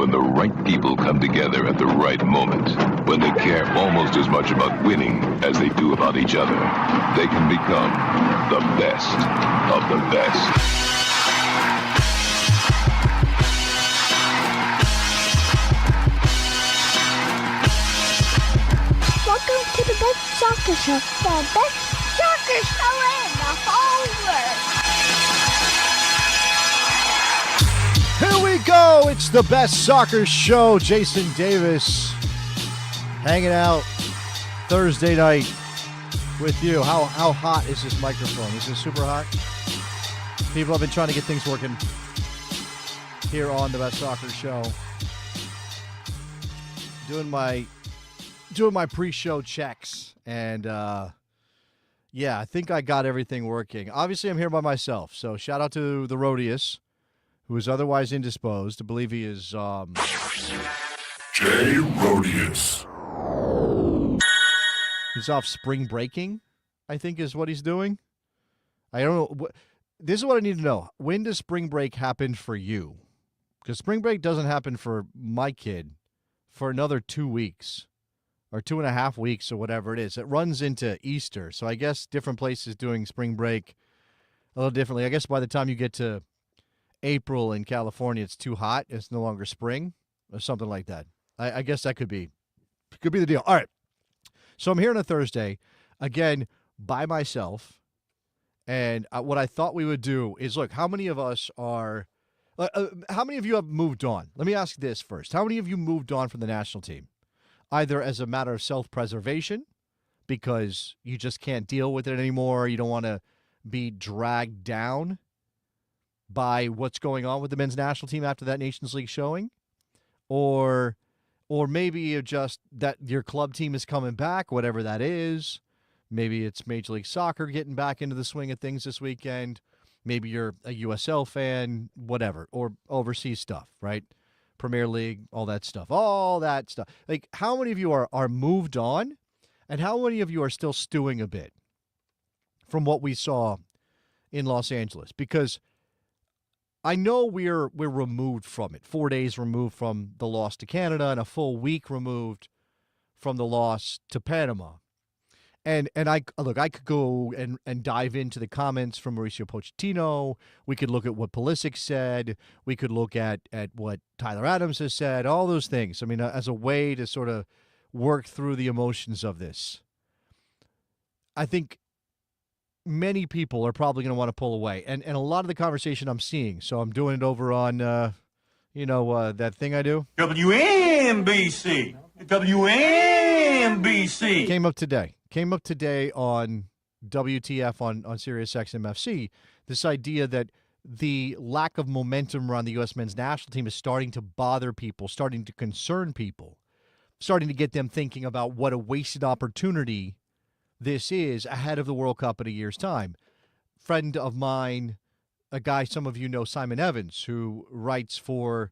when the right people come together at the right moment, when they care almost as much about winning as they do about each other, they can become the best of the best. Welcome to the best soccer show, the best soccer show in the whole world. Here we go. It's the best soccer show. Jason Davis hanging out Thursday night with you. How hot is this microphone? Is it super hot? People have been trying to get things working here on the best soccer show. Doing my pre-show checks, and yeah, I think I got everything working. Obviously, I'm here by myself, so shout out to the Rhodius, who is otherwise indisposed. I believe he is Jay Rhodius. He's off spring breaking, I think is what he's doing. I don't know. This is what I need to know. When does spring break happen for you? Because spring break doesn't happen for my kid for another 2 weeks. Or 2.5 weeks or whatever it is. It runs into Easter. So I guess different places doing spring break a little differently. I guess by the time you get to April in California, it's too hot. It's no longer spring or something like that. I guess that could be the deal. All right. So I'm here on a Thursday, again, by myself. And what I thought we would do is, look, how many of us are how many of you have moved on? Let me ask this first. How many of you moved on from the national team? Either as a matter of self-preservation, because you just can't deal with it anymore, you don't want to be dragged down by what's going on with the men's national team after that Nations League showing, or maybe you're just that your club team is coming back, whatever that is. Maybe it's Major League Soccer getting back into the swing of things this weekend. Maybe you're a USL fan, whatever, or overseas stuff, right? Premier League, all that stuff. Like, how many of you are moved on, and how many of you are still stewing a bit from what we saw in Los Angeles? Because I know we're removed from it. 4 days removed from the loss to Canada and a full week removed from the loss to Panama. And I could go and dive into the comments from Mauricio Pochettino. We could look at what Pulisic said. We could look at what Tyler Adams has said, all those things. I mean, as a way to sort of work through the emotions of this. I think many people are probably going to want to pull away. And a lot of the conversation I'm seeing, so I'm doing it over on, that thing I do. WNBC. WNBC. Came up today on WTF on Sirius XM-FC, this idea that the lack of momentum around the U.S. men's national team is starting to bother people, starting to concern people, starting to get them thinking about what a wasted opportunity this is ahead of the World Cup in a year's time. Friend of mine, a guy some of you know, Simon Evans, who writes for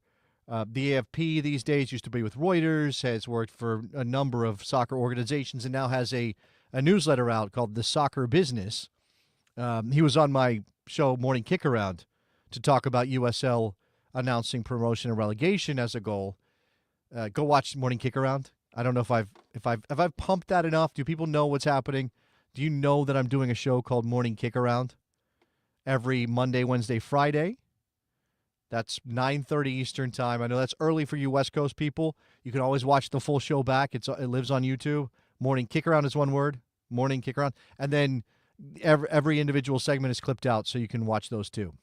the AFP these days, used to be with Reuters, has worked for a number of soccer organizations, and now has a newsletter out called The Soccer Business. He was on my show, Morning Kick Around, to talk about USL announcing promotion and relegation as a goal. Go watch Morning Kick Around. I don't know if I've pumped that enough. Do people know what's happening? Do you know that I'm doing a show called Morning Kick Around every Monday, Wednesday, Friday? That's 9:30 Eastern time. I know that's early for you West Coast people. You can always watch the full show back. It lives on YouTube. Morning Kick Around is one word. Morning Kick Around. And then every individual segment is clipped out so you can watch those too.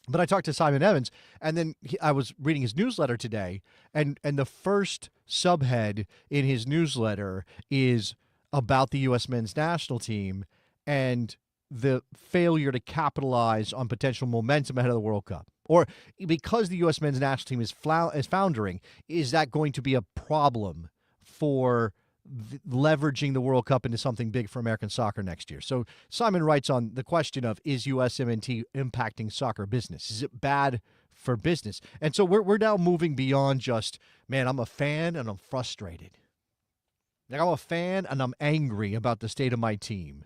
But I talked to Simon Evans, and then I was reading his newsletter today, and the first subhead in his newsletter is about the U.S. men's national team and the failure to capitalize on potential momentum ahead of the World Cup. Or because the U.S. men's national team is foundering, is that going to be a problem for leveraging the World Cup into something big for American soccer next year? So Simon writes on the question of, is USMNT impacting soccer business? Is it bad for business? And so we're now moving beyond just, man, I'm a fan and I'm frustrated. Like, I'm a fan and I'm angry about the state of my team,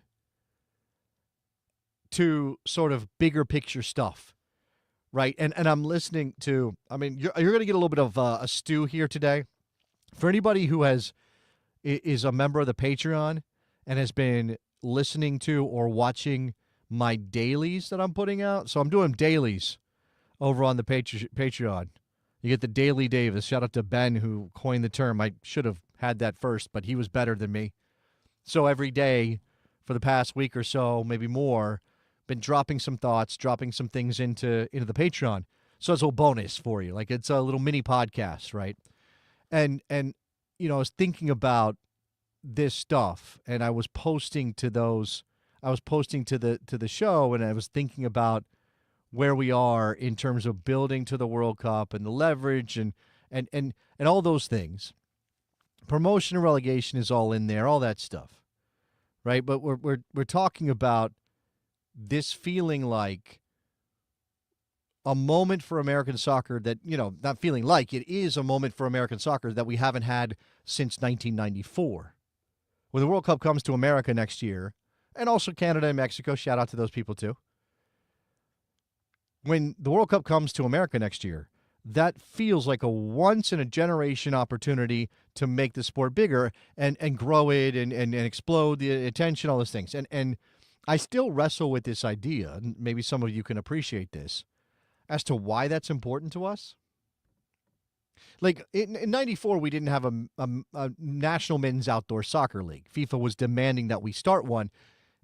to sort of bigger picture stuff. right? And I'm listening to. I mean, you're going to get a little bit of a stew here today. For anybody who is a member of the Patreon and has been listening to or watching my dailies that I'm putting out. So I'm doing dailies over on the Patreon. You get the Daily Davis. Shout out to Ben who coined the term. I should have had that first, but he was better than me. So every day for the past week or so, maybe more, been dropping some thoughts, dropping some things into the Patreon. So it's a little bonus for you. Like it's a little mini podcast, right? And you know, I was thinking about this stuff and I was posting to those to the show, and I was thinking about where we are in terms of building to the World Cup and the leverage and all those things. Promotion and relegation is all in there, all that stuff. Right? But we're talking about this feeling like a moment for American soccer that, you know, not feeling like it is a moment for American soccer that we haven't had since 1994. When the World Cup comes to America next year, and also Canada and Mexico, shout out to those people too. When the World Cup comes to America next year, that feels like a once-in-a-generation opportunity to make the sport bigger and grow it and explode the attention, all those things. And I still wrestle with this idea, and maybe some of you can appreciate this, as to why that's important to us. Like, in 94, we didn't have a national men's outdoor soccer league. FIFA was demanding that we start one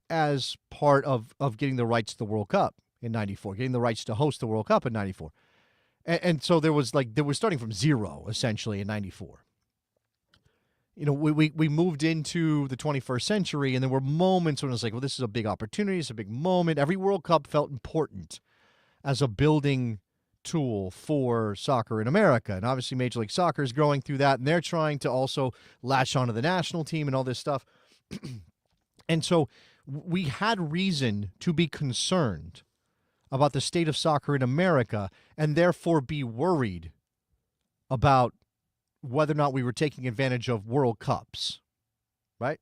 as part of getting the rights to the World Cup in 94, getting the rights to host the World Cup in 94. And so they were starting from zero, essentially, in 94. You know, we moved into the 21st century, and there were moments when it was like, well, this is a big opportunity, it's a big moment. Every World Cup felt important as a building tool for soccer in America. And obviously Major League Soccer is growing through that, and they're trying to also latch onto the national team and all this stuff. And so we had reason to be concerned about the state of soccer in America and therefore be worried about whether or not we were taking advantage of World Cups, right?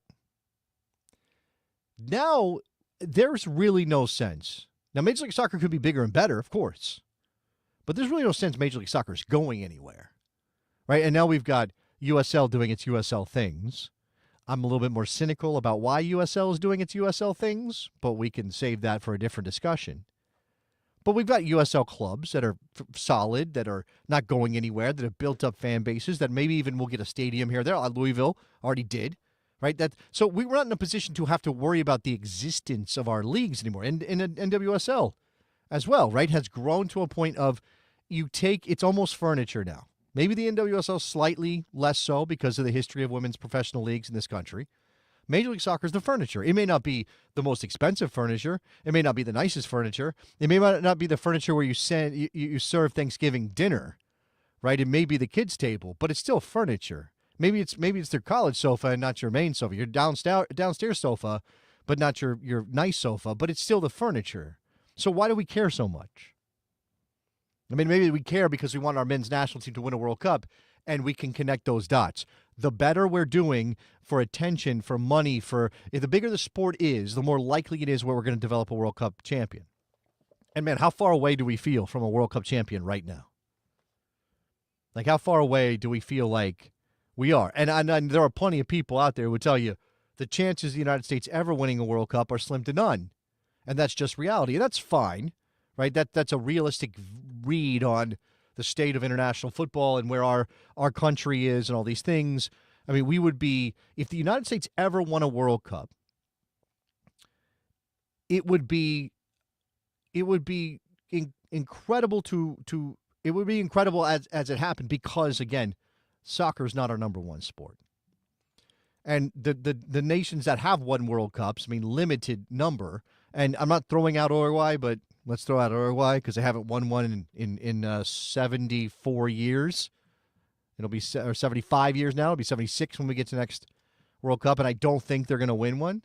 Now, there's really no sense. Now, Major League Soccer could be bigger and better, of course, but there's really no sense Major League Soccer is going anywhere, right? And now we've got USL doing its USL things. I'm a little bit more cynical about why USL is doing its USL things, but we can save that for a different discussion. But we've got USL clubs that are solid, that are not going anywhere, that have built up fan bases, that maybe even will get a stadium here or there. Louisville already did, right? So we were not in a position to have to worry about the existence of our leagues anymore. And NWSL as well, right, has grown to a point of it's almost furniture now. Maybe the NWSL slightly less so because of the history of women's professional leagues in this country. Major League Soccer is the furniture. It may not be the most expensive furniture. It may not be the nicest furniture. It may not be the furniture where you serve Thanksgiving dinner, right? It may be the kids' table, but it's still furniture. Maybe it's their college sofa and not your main sofa. Your downstairs sofa, but not your nice sofa. But it's still the furniture. So why do we care so much? I mean, maybe we care because we want our men's national team to win a World Cup, and we can connect those dots. The better we're doing for attention, for money, if the bigger the sport is, the more likely it is where we're going to develop a World Cup champion. And man, how far away do we feel from a World Cup champion right now? Like, how far away do we feel like we are? And there are plenty of people out there who would tell you the chances of the United States ever winning a World Cup are slim to none. And that's just reality. And that's fine, right? That's a realistic read on the state of international football and where our country is and all these things. I mean, we would be, if the United States ever won a World Cup, it would be incredible it would be incredible as it happened because, again, soccer is not our number one sport. And the nations that have won World Cups, I mean, limited number, and I'm not throwing out Uruguay, but let's throw out Uruguay because they haven't won one in 74 years. It'll be 75 years now. It'll be 76 when we get to the next World Cup, and I don't think they're going to win one.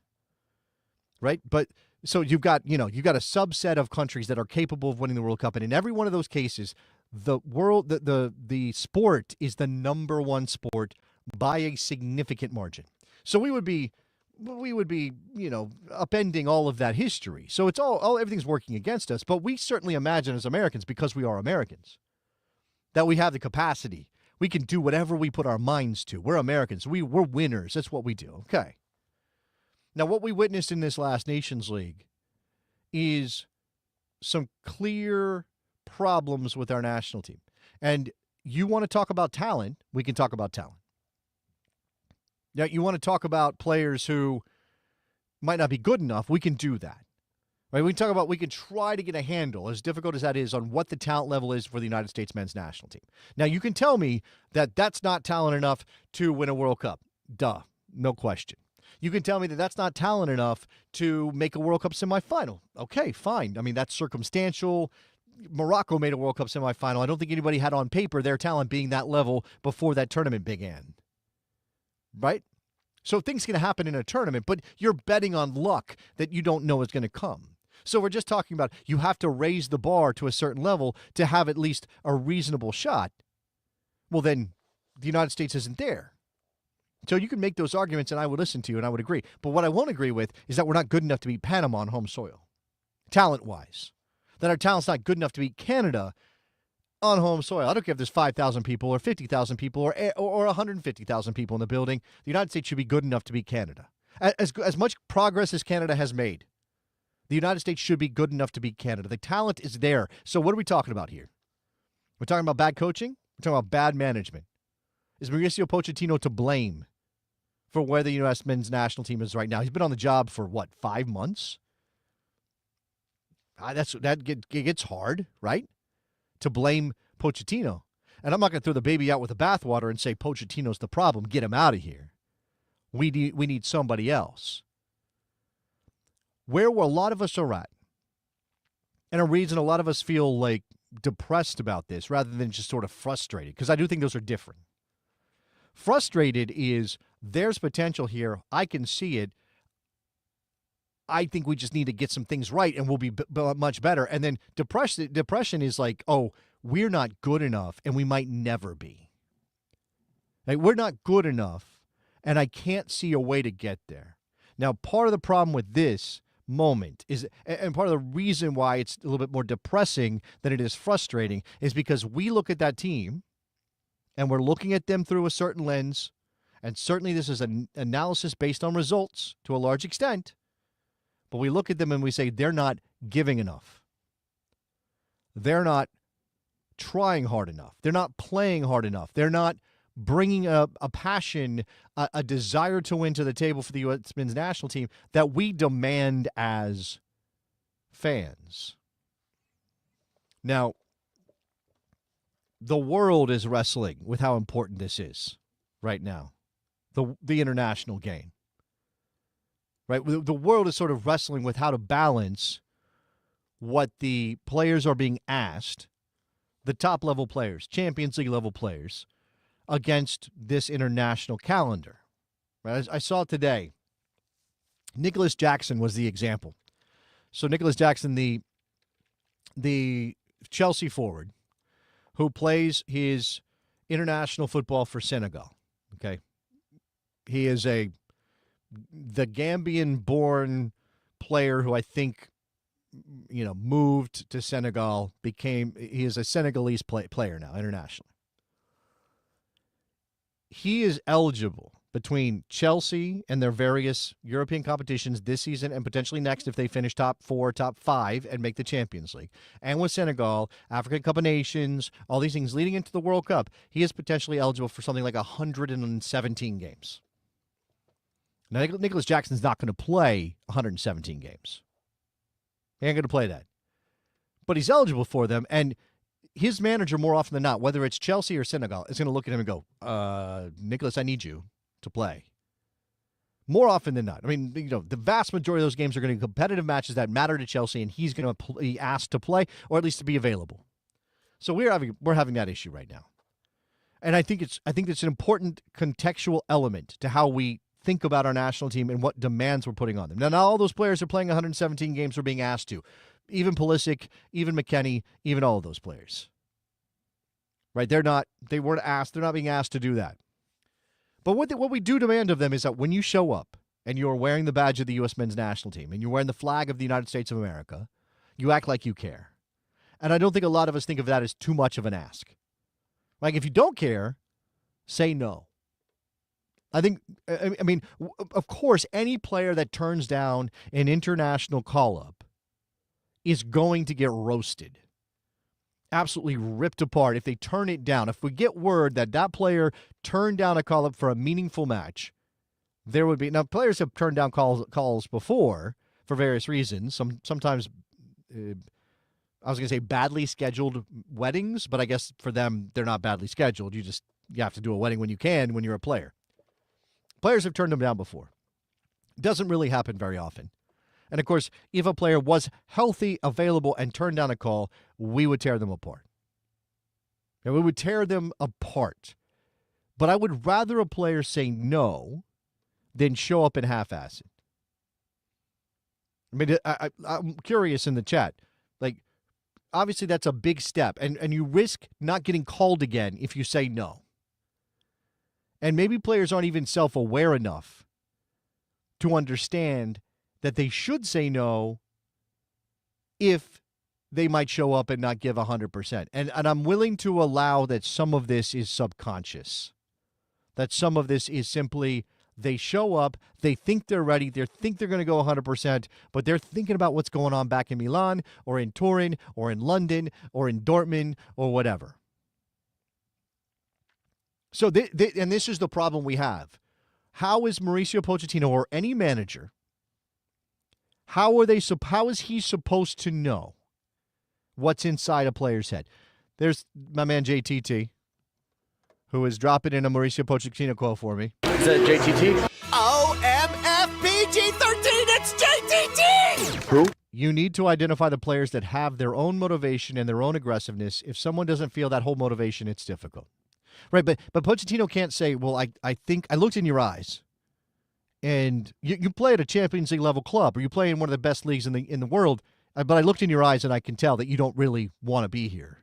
Right? But so you've got a subset of countries that are capable of winning the World Cup, and in every one of those cases, the sport is the number one sport by a significant margin. So we would be we would be, upending all of that history. So it's everything's working against us. But we certainly imagine as Americans, because we are Americans, that we have the capacity. We can do whatever we put our minds to. We're Americans. We're winners. That's what we do. Okay. Now, what we witnessed in this last Nations League is some clear problems with our national team. And you want to talk about talent, we can talk about talent. Now, you want to talk about players who might not be good enough, we can do that. Right? We can try to get a handle, as difficult as that is, on what the talent level is for the United States men's national team. Now, you can tell me that that's not talent enough to win a World Cup. Duh, no question. You can tell me that that's not talent enough to make a World Cup semifinal. Okay, fine. I mean, that's circumstantial. Morocco made a World Cup semifinal. I don't think anybody had on paper their talent being that level before that tournament began. Right? So things can happen in a tournament, but you're betting on luck that you don't know is going to come. So we're just talking about you have to raise the bar to a certain level to have at least a reasonable shot. Well, then the United States isn't there. So you can make those arguments, and I would listen to you, and I would agree. But what I won't agree with is that we're not good enough to beat Panama on home soil, talent-wise. That our talent's not good enough to beat Canada on home soil. I don't care if there's 5,000 people or 50,000 people or 150,000 people in the building. The United States should be good enough to beat Canada. As much progress as Canada has made, the United States should be good enough to beat Canada. The talent is there. So what are we talking about here? We're talking about bad coaching? We're talking about bad management. Is Mauricio Pochettino to blame for where the U.S. men's national team is right now? He's been on the job for, 5 months? That gets hard, right? To blame Pochettino. And I'm not going to throw the baby out with the bathwater and say Pochettino's the problem. Get him out of here. We need somebody else. Where a lot of us are at, and a reason a lot of us feel like depressed about this rather than just sort of frustrated, because I do think those are different. Frustrated is there's potential here. I can see it. I think we just need to get some things right and we'll be much better. And then depression is like, oh, we're not good enough and we might never be. Like, we're not good enough and I can't see a way to get there. Now, part of the problem with this moment is, and part of the reason why it's a little bit more depressing than it is frustrating, is because we look at that team and we're looking at them through a certain lens. And certainly this is an analysis based on results to a large extent. But we look at them and we say they're not giving enough. They're not trying hard enough. They're not playing hard enough. They're not bringing a passion, a desire to win to the table for the U.S. men's national team that we demand as fans. Now, the world is wrestling with how important this is right now, the international game. Right? The world is sort of wrestling with how to balance what the players are being asked, the top-level players, Champions League-level players, against this international calendar. Right? I saw it today. Nicholas Jackson was the example. So Nicholas Jackson, the Chelsea forward, who plays his international football for Senegal. Okay? He is the Gambian-born player who I think, moved to Senegal, he is a Senegalese player now, internationally. He is eligible between Chelsea and their various European competitions this season and potentially next if they finish top 4, top 5 and make the Champions League. And with Senegal, African Cup of Nations, all these things leading into the World Cup, he is potentially eligible for something like 117 games. Now, Nicholas Jackson's not going to play 117 games. He ain't going to play that. But he's eligible for them, and his manager, more often than not, whether it's Chelsea or Senegal, is going to look at him and go, Nicholas, I need you to play. More often than not. I mean, the vast majority of those games are going to be competitive matches that matter to Chelsea, and he's going to be asked to play, or at least to be available. So we're having that issue right now. And I think it's an important contextual element to how we think about our national team and what demands we're putting on them. Now, not all those players are playing 117 games we're being asked to. Even Pulisic, even McKennie, even all of those players. Right? They're not being asked to do that. But what we do demand of them is that when you show up, and you're wearing the badge of the U.S. men's national team, and you're wearing the flag of the United States of America, you act like you care. And I don't think a lot of us think of that as too much of an ask. Like, if you don't care, say no. I think, I mean, of course, any player that turns down an international call-up is going to get roasted. Absolutely ripped apart if they turn it down. If we get word that that player turned down a call-up for a meaningful match, there would be... Now, players have turned down calls before for various reasons. Sometimes, I was going to say badly scheduled weddings, but I guess for them, they're not badly scheduled. You have to do a wedding when you can when you're a player. Players have turned them down before. It doesn't really happen very often. And, of course, if a player was healthy, available, and turned down a call, we would tear them apart. And we would tear them apart. But I would rather a player say no than show up and half-ass it. I mean, I'm curious in the chat. Like, obviously that's a big step, and you risk not getting called again if you say no. And maybe players aren't even self-aware enough to understand that they should say no if they might show up and not give 100%. And I'm willing to allow that some of this is subconscious, that some of this is simply they show up, they think they're ready, they think they're going to go 100%, but they're thinking about what's going on back in Milan or in Turin or in London or in Dortmund or whatever. So, and this is the problem we have. How is Mauricio Pochettino or any manager, how is he supposed to know what's inside a player's head? There's my man JTT, who is dropping in a Mauricio Pochettino quote for me. Is that JTT? OMFPG13, it's JTT! Who? You need to identify the players that have their own motivation and their own aggressiveness. If someone doesn't feel that whole motivation, it's difficult. Right, but Pochettino can't say, well, I think I looked in your eyes, and you play at a Champions League level club, or you play in one of the best leagues in the world, but I looked in your eyes and I can tell that you don't really want to be here,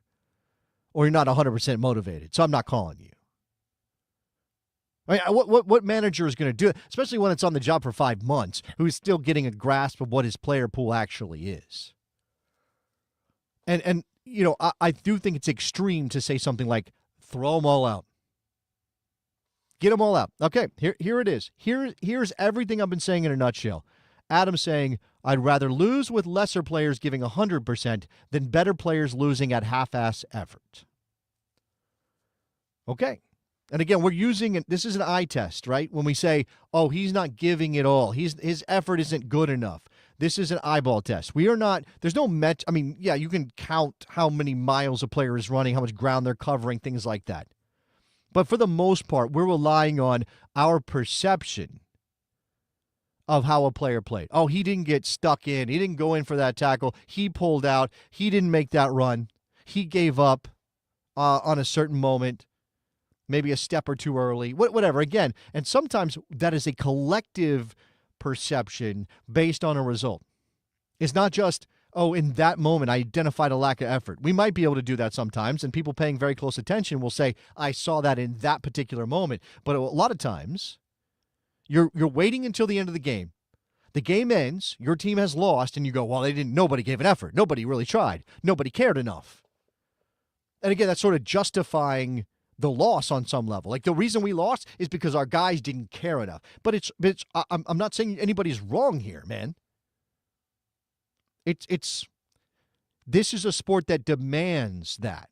or you're not 100% motivated, so I'm not calling you. I mean, what manager is going to do it, especially when it's on the job for 5 months, who's still getting a grasp of what his player pool actually is? And you know, I do think it's extreme to say something like, throw them all out. Get them all out. Okay, here it is. Here's everything I've been saying in a nutshell. Adam saying, I'd rather lose with lesser players giving 100% than better players losing at half-ass effort. Okay. And again, we're using, this is an eye test, right? When we say, oh, he's not giving it all. His effort isn't good enough. This is an eyeball test. We are not, there's no I mean, yeah, you can count how many miles a player is running, how much ground they're covering, things like that. But for the most part, we're relying on our perception of how a player played. Oh, he didn't get stuck in. He didn't go in for that tackle. He pulled out. He didn't make that run. He gave up on a certain moment, maybe a step or two early, whatever. Again, and sometimes that is a collective perception based on a result. It's not just, oh, in that moment, I identified a lack of effort. We might be able to do that sometimes, and people paying very close attention will say, I saw that in that particular moment. But a lot of times, you're waiting until the end of the game. The game ends, your team has lost, and you go, well, nobody gave an effort. Nobody really tried. Nobody cared enough. And again, that's sort of justifying the loss on some level. Like, the reason we lost is because our guys didn't care enough. But I'm not saying anybody's wrong here, man. This is a sport that demands that.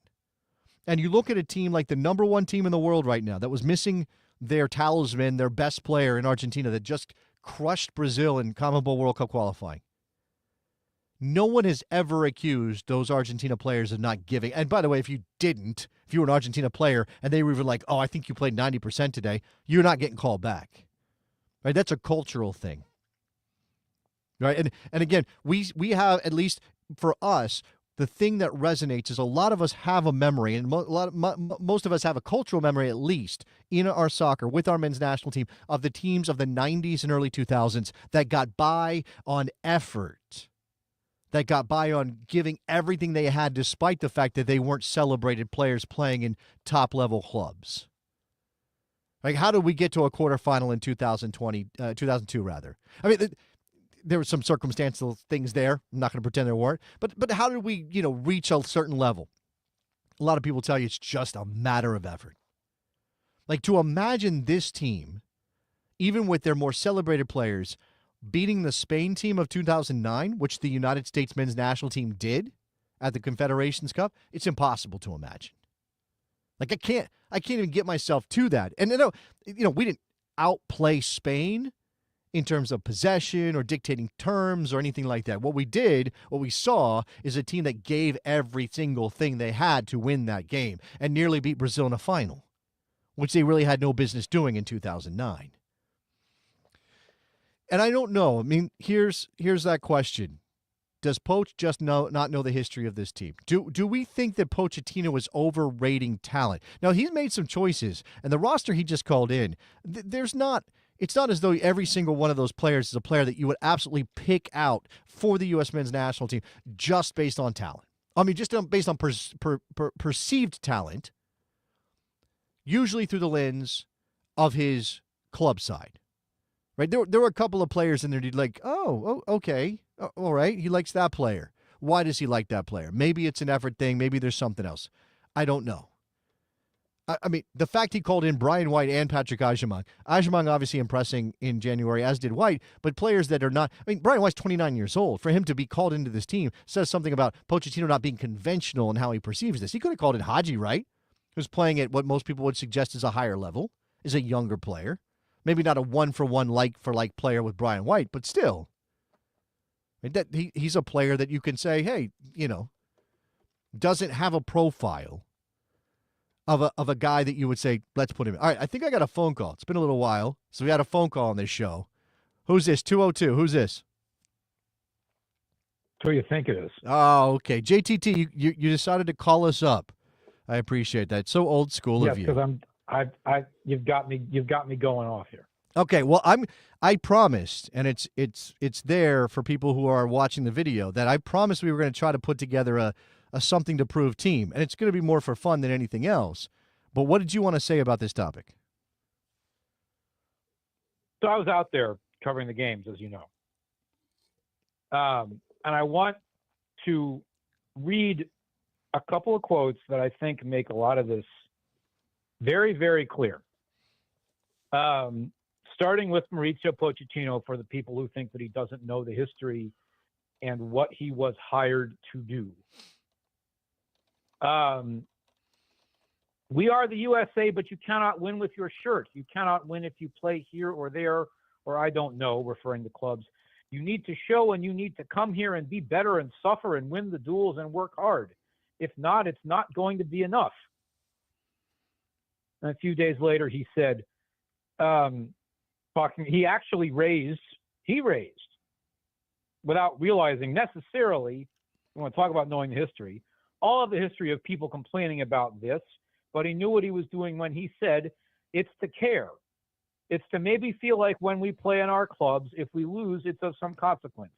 And you look at a team like the number one team in the world right now that was missing their talisman, their best player in Argentina, that just crushed Brazil in CONMEBOL World Cup qualifying. No one has ever accused those Argentina players of not giving. And by the way, if you were an Argentina player and they were even like, oh, I think you played 90% today, you're not getting called back. Right? That's a cultural thing. Right? And again, we have, at least for us, the thing that resonates is a lot of us have a memory, and most of us have a cultural memory, at least, in our soccer, with our men's national team, of the teams of the 90s and early 2000s that got by on effort, that got by on giving everything they had despite the fact that they weren't celebrated players playing in top-level clubs. Like, how did we get to a quarterfinal in 2002 rather? I mean, there were some circumstantial things there. I'm not going to pretend there weren't. But how did we, reach a certain level? A lot of people tell you it's just a matter of effort. Like, to imagine this team, even with their more celebrated players, beating the Spain team of 2009, which the United States men's national team did at the Confederations Cup, it's impossible to imagine. Like, I can't even get myself to that. And we didn't outplay Spain in terms of possession or dictating terms or anything like that. What we saw is a team that gave every single thing they had to win that game and nearly beat Brazil in a final, which they really had no business doing in 2009. And I don't know. I mean, here's that question. Does Poch just not know the history of this team? Do we think that Pochettino is overrating talent? Now, he's made some choices, and the roster he just called in, it's not as though every single one of those players is a player that you would absolutely pick out for the U.S. men's national team just based on talent. I mean, just based on perceived talent, usually through the lens of his club side. Right? There were a couple of players in there you'd like, oh, okay. All right, he likes that player. Why does he like that player? Maybe it's an effort thing. Maybe there's something else. I don't know. I mean, the fact he called in Brian White and Patrick Agyemang obviously impressing in January, as did White, but players that are not. I mean, Brian White's 29 years old. For him to be called into this team says something about Pochettino not being conventional in how he perceives this. He could have called in Haji, right? Who's playing at what most people would suggest is a higher level, is a younger player. Maybe not a one-for-one like-for-like player with Brian White, but still. He's a player that you can say, hey, doesn't have a profile of a guy that you would say, let's put him in. All right, I think I got a phone call. It's been a little while, so we had a phone call on this show. Who's this? 202. Who's this? Who you think it is? Oh, okay. JTT, you decided to call us up. I appreciate that. So old school of you. Yes, because you've got me going off here. Okay, well, I promised, and it's there for people who are watching the video, that I promised we were going to try to put together a something to prove team, and it's going to be more for fun than anything else. But what did you want to say about this topic? So I was out there covering the games, as you know, and I want to read a couple of quotes that I think make a lot of this very, very clear. Starting with Mauricio Pochettino, for the people who think that he doesn't know the history and what he was hired to do. We are the USA, but you cannot win with your shirt. You cannot win if you play here or there, or I don't know, referring to clubs. You need to show, and you need to come here and be better and suffer and win the duels and work hard. If not, it's not going to be enough. And a few days later, he said, he raised, without realizing necessarily, we want to talk about knowing the history, all of the history of people complaining about this, but he knew what he was doing when he said, it's to care. It's to maybe feel like when we play in our clubs, if we lose, it's of some consequence.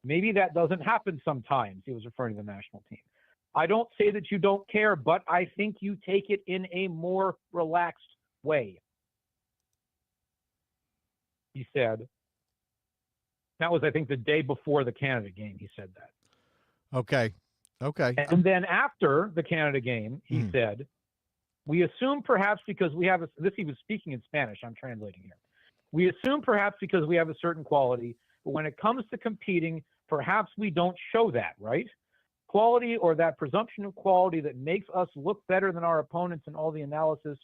Maybe that doesn't happen sometimes. He was referring to the national team. I don't say that you don't care, but I think you take it in a more relaxed way. He said. That was, I think, the day before the Canada game, he said that. Okay. And then after the Canada game, he said, we assume perhaps because we have this he was speaking in Spanish, I'm translating here. We assume perhaps because we have a certain quality, but when it comes to competing, perhaps we don't show that, right? Quality, or that presumption of quality that makes us look better than our opponents in all the analysis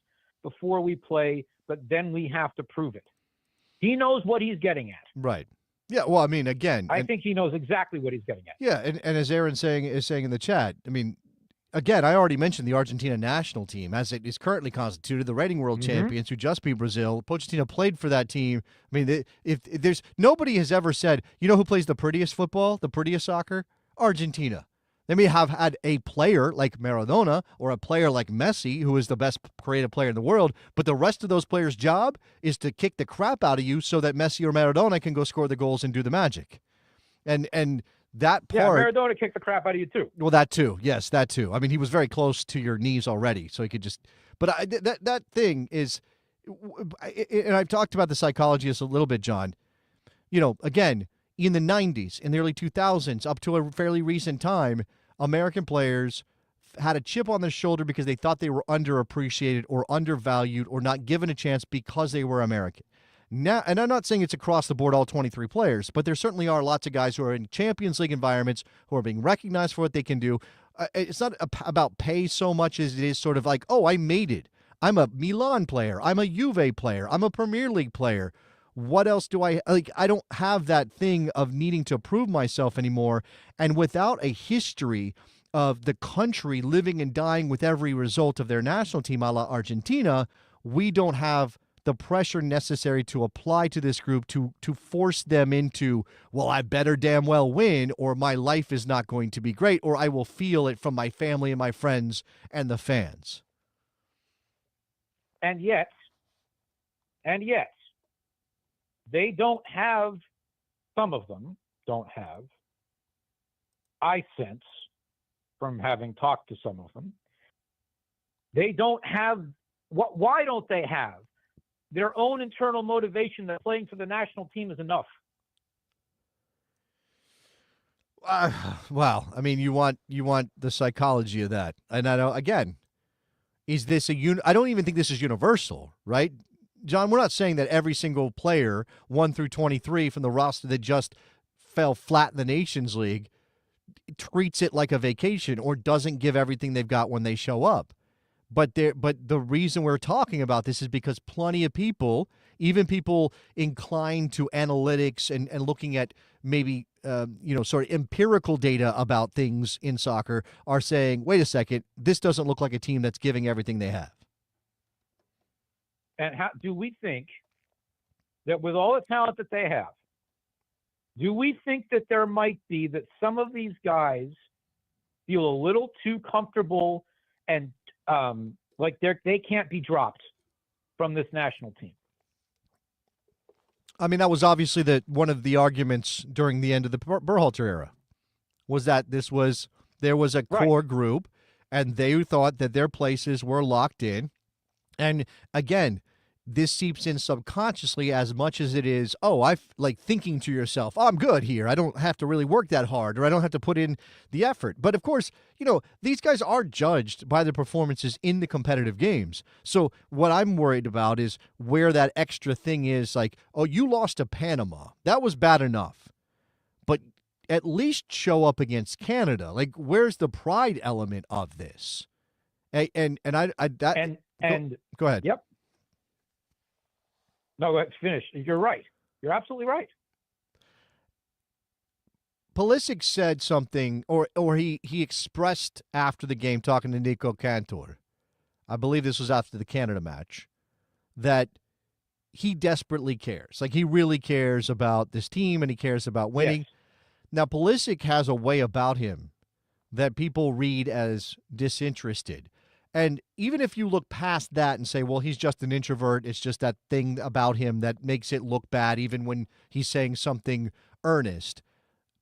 before we play, but then we have to prove it. He knows what he's getting at. Right. Yeah, well, I mean, again, I think he knows exactly what he's getting at. Yeah, and as Aaron is saying in the chat, I mean, again, I already mentioned the Argentina national team as it is currently constituted, the reigning world champions who just beat Brazil. Pochettino played for that team. I mean, if there's nobody has ever said, you know who plays the prettiest football, the prettiest soccer? Argentina. They may have had a player like Maradona or a player like Messi, who is the best creative player in the world, but the rest of those players' job is to kick the crap out of you so that Messi or Maradona can go score the goals and do the magic. And that part... Yeah, Maradona kicked the crap out of you too. Well, that too. Yes, that too. I mean, he was very close to your knees already, so he could just... But that thing is... and I've talked about the psychology just a little bit, John. Again, in the 90s, in the early 2000s, up to a fairly recent time, American players had a chip on their shoulder because they thought they were underappreciated or undervalued or not given a chance because they were American. Now, and I'm not saying it's across the board, all 23 players, but there certainly are lots of guys who are in Champions League environments who are being recognized for what they can do. It's not about pay so much as it is sort of like, oh, I made it. I'm a Milan player. I'm a Juve player. I'm a Premier League player. What else do I like? I don't have that thing of needing to prove myself anymore. And without a history of the country living and dying with every result of their national team, a la Argentina, we don't have the pressure necessary to apply to this group to force them into, well, I better damn well win, or my life is not going to be great, or I will feel it from my family and my friends and the fans. And yet, they don't have, some of them don't have, I sense from having talked to some of them, they don't have, why don't they have their own internal motivation that playing for the national team is enough? Well, I mean, you want the psychology of that. And I don't, again, is this I don't even think this is universal, right? John, we're not saying that every single player 1 through 23 from the roster that just fell flat in the Nations League treats it like a vacation or doesn't give everything they've got when they show up. But the reason we're talking about this is because plenty of people, even people inclined to analytics and looking at maybe sort of empirical data about things in soccer, are saying, wait a second, this doesn't look like a team that's giving everything they have. And how do we think that with all the talent that they have, do we think that there might be that some of these guys feel a little too comfortable and like they can't be dropped from this national team? I mean, that was obviously one of the arguments during the end of the Berhalter era, was that there was a core group, and they thought that their places were locked in. And again, this seeps in subconsciously as much as it is, like thinking to yourself, oh, I'm good here. I don't have to really work that hard, or I don't have to put in the effort. But of course, these guys are judged by their performances in the competitive games. So what I'm worried about is where that extra thing is, like, oh, you lost to Panama. That was bad enough. But at least show up against Canada. Like, where's the pride element of this? Go ahead. Yep. No, let's finish. You're right. You're absolutely right. Pulisic said something, or he expressed after the game, talking to Nico Cantor, I believe this was after the Canada match, that he desperately cares. Like, he really cares about this team, and he cares about winning. Yes. Now, Pulisic has a way about him that people read as disinterested. And even if you look past that and say, well, he's just an introvert, it's just that thing about him that makes it look bad even when he's saying something earnest,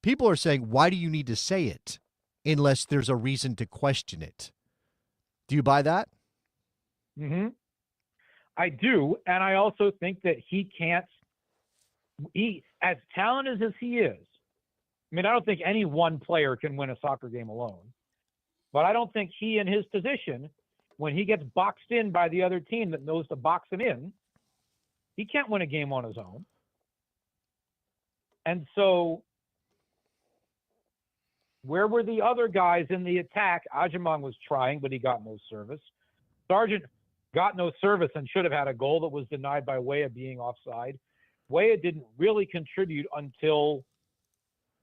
people are saying, why do you need to say it unless there's a reason to question it? Do you buy that? Mm-hmm. I do. And I also think that he, as talented as he is, I mean, I don't think any one player can win a soccer game alone. But I don't think he, in his position, when he gets boxed in by the other team that knows to box him in, he can't win a game on his own. And so where were the other guys in the attack? Ajimang was trying, but he got no service. Sargent got no service and should have had a goal that was denied by Weah being offside. Weah didn't really contribute until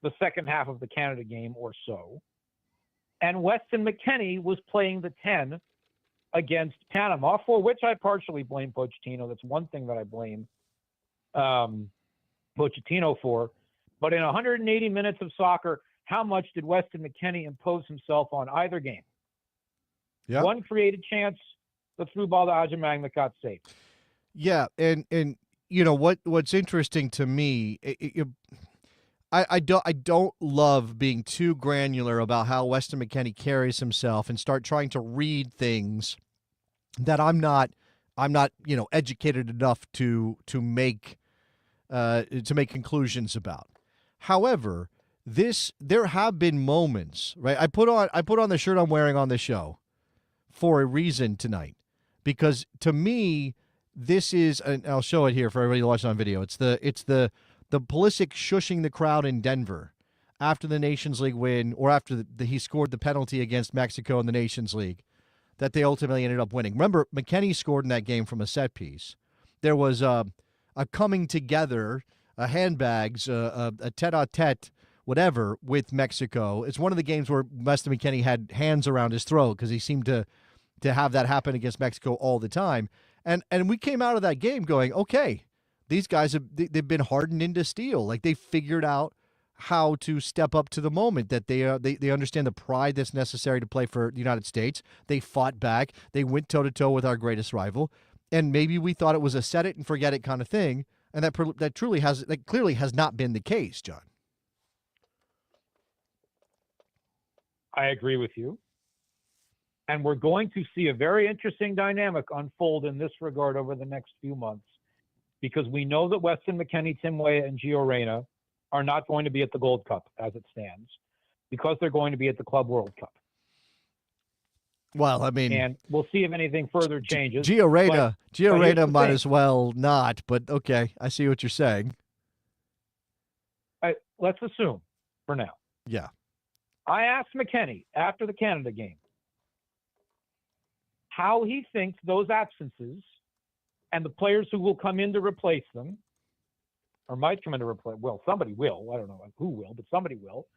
the second half of the Canada game or so. And Weston McKennie was playing the 10 against Panama, for which I partially blame Pochettino. That's one thing that I blame Pochettino for. But in 180 minutes of soccer, how much did Weston McKennie impose himself on either game? Yeah. One created chance, the through ball to Ajimang that got saved. Yeah, and what's interesting to me, I don't love being too granular about how Weston McKennie carries himself and start trying to read things that I'm not I'm not, educated enough to make conclusions about. However, there have been moments, right? I put on the shirt I'm wearing on the show for a reason tonight, because to me, this is, and I'll show it here for everybody watching on video. It's the Pulisic shushing the crowd in Denver after the Nations League win, or after he scored the penalty against Mexico in the Nations League, that they ultimately ended up winning. Remember, McKennie scored in that game from a set piece. There was a coming together, handbags, a tete-a-tete, whatever, with Mexico. It's one of the games where Weston McKennie had hands around his throat because he seemed to have that happen against Mexico all the time. And we came out of that game going, okay, these guys they've been hardened into steel. Like, they figured out how to step up to the moment, that they understand the pride that's necessary to play for the United States. They fought back. They went toe-to-toe with our greatest rival. And maybe we thought it was a set it and forget it kind of thing, and that clearly has not been the case, John. I agree with you. And we're going to see a very interesting dynamic unfold in this regard over the next few months, because we know that Weston McKennie, Tim Weah, and Gio Reyna are not going to be at the Gold Cup as it stands, because they're going to be at the Club World Cup. Well, I mean, and we'll see if anything further changes. Gio Reyna might as well not, but okay, I see what you're saying. Let's assume for now. Yeah. I asked McKennie after the Canada game how he thinks those absences and the players who will come in to replace them, or might come in to replace, well, somebody will, I don't know who will, but somebody will,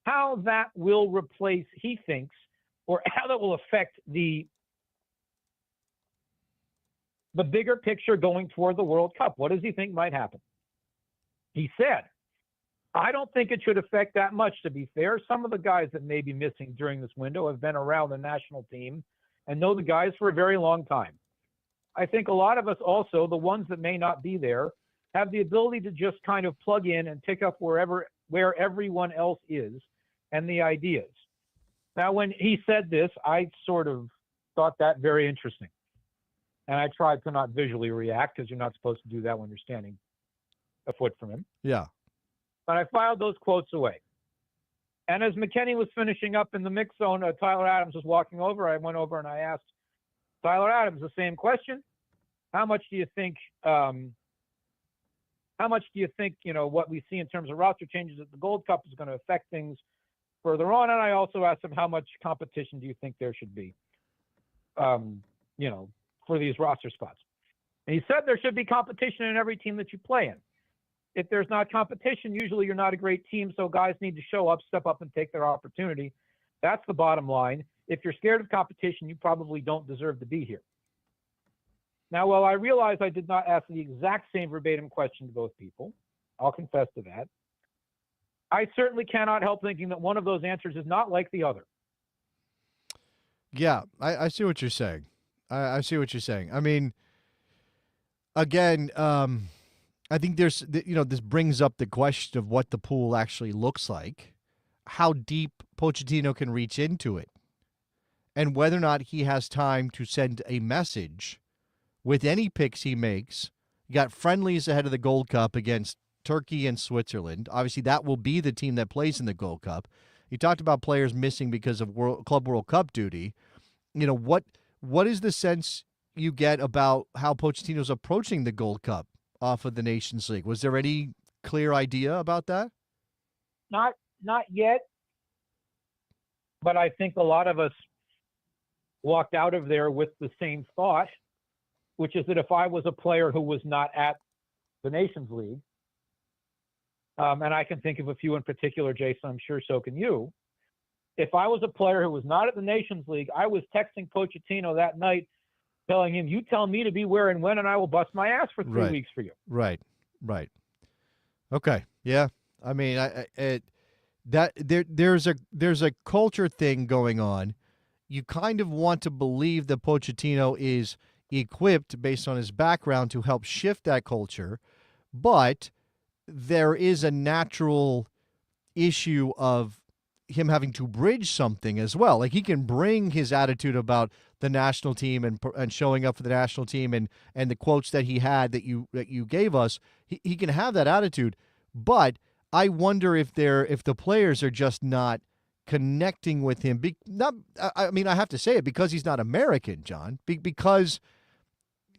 how that will replace, he thinks, or how that will affect the bigger picture going toward the World Cup. What does he think might happen? He said, I don't think it should affect that much, to be fair. Some of the guys that may be missing during this window have been around the national team and know the guys for a very long time. I think a lot of us also, the ones that may not be there, have the ability to just kind of plug in and pick up where everyone else is and the ideas. Now, when he said this, I sort of thought that very interesting. And I tried to not visually react, because you're not supposed to do that when you're standing a foot from him. Yeah. But I filed those quotes away. And as McKennie was finishing up in the mix zone, Tyler Adams was walking over. I went over and I asked Tyler Adams the same question. How much do you think, what we see in terms of roster changes at the Gold Cup is going to affect things further on? And I also asked him, how much competition do you think there should be, for these roster spots? And he said there should be competition in every team that you play in. If there's not competition, usually you're not a great team, so guys need to show up, step up, and take their opportunity. That's the bottom line. If you're scared of competition, you probably don't deserve to be here. Now, while I realize I did not ask the exact same verbatim question to both people, I'll confess to that, I certainly cannot help thinking that one of those answers is not like the other. Yeah, I see what you're saying. I see what you're saying. I mean, again, I think this brings up the question of what the pool actually looks like, how deep Pochettino can reach into it, and whether or not he has time to send a message with any picks he makes. You got friendlies ahead of the Gold Cup against Turkey and Switzerland. Obviously, that will be the team that plays in the Gold Cup. You talked about players missing because of Club World Cup duty. What is the sense you get about how Pochettino's approaching the Gold Cup off of the Nations League? Was there any clear idea about that? Not yet, but I think a lot of us walked out of there with the same thought, which is that if I was a player who was not at the Nations League, and I can think of a few in particular, Jason, I'm sure so can you. If I was a player who was not at the Nations League, I was texting Pochettino that night, telling him, you tell me to be where and when, and I will bust my ass for 3 weeks for you. Right. Okay. Yeah. I mean, there's a culture thing going on. You kind of want to believe that Pochettino is equipped based on his background to help shift that culture, but there is a natural issue of him having to bridge something as well. Like he can bring his attitude about the national team and showing up for the national team and the quotes that he had that you gave us. He can have that attitude, but I wonder if the players are just not connecting with him. I mean, I have to say it because he's not American, John. Because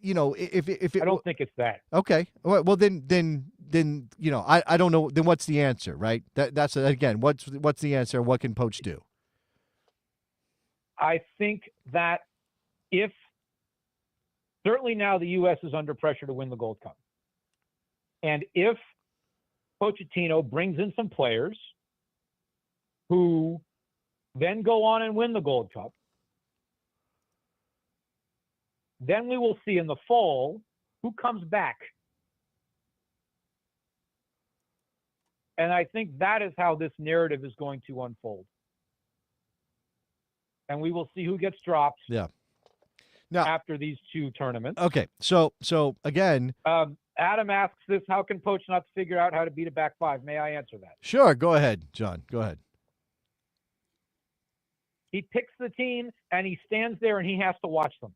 if I don't think it's that. Okay, well then I don't know. Then what's the answer, right? That's again, what's the answer? What can Poach do? I think that if certainly now the U.S. is under pressure to win the Gold Cup, and if Pochettino brings in some players who then go on and win the Gold Cup, then we will see in the fall who comes back. And I think that is how this narrative is going to unfold. And we will see who gets dropped after these two tournaments. Okay, so again... Adam asks this, how can Poach not figure out how to beat a back five? May I answer that? Sure, go ahead, John. Go ahead. He picks the team, and he stands there, and he has to watch them.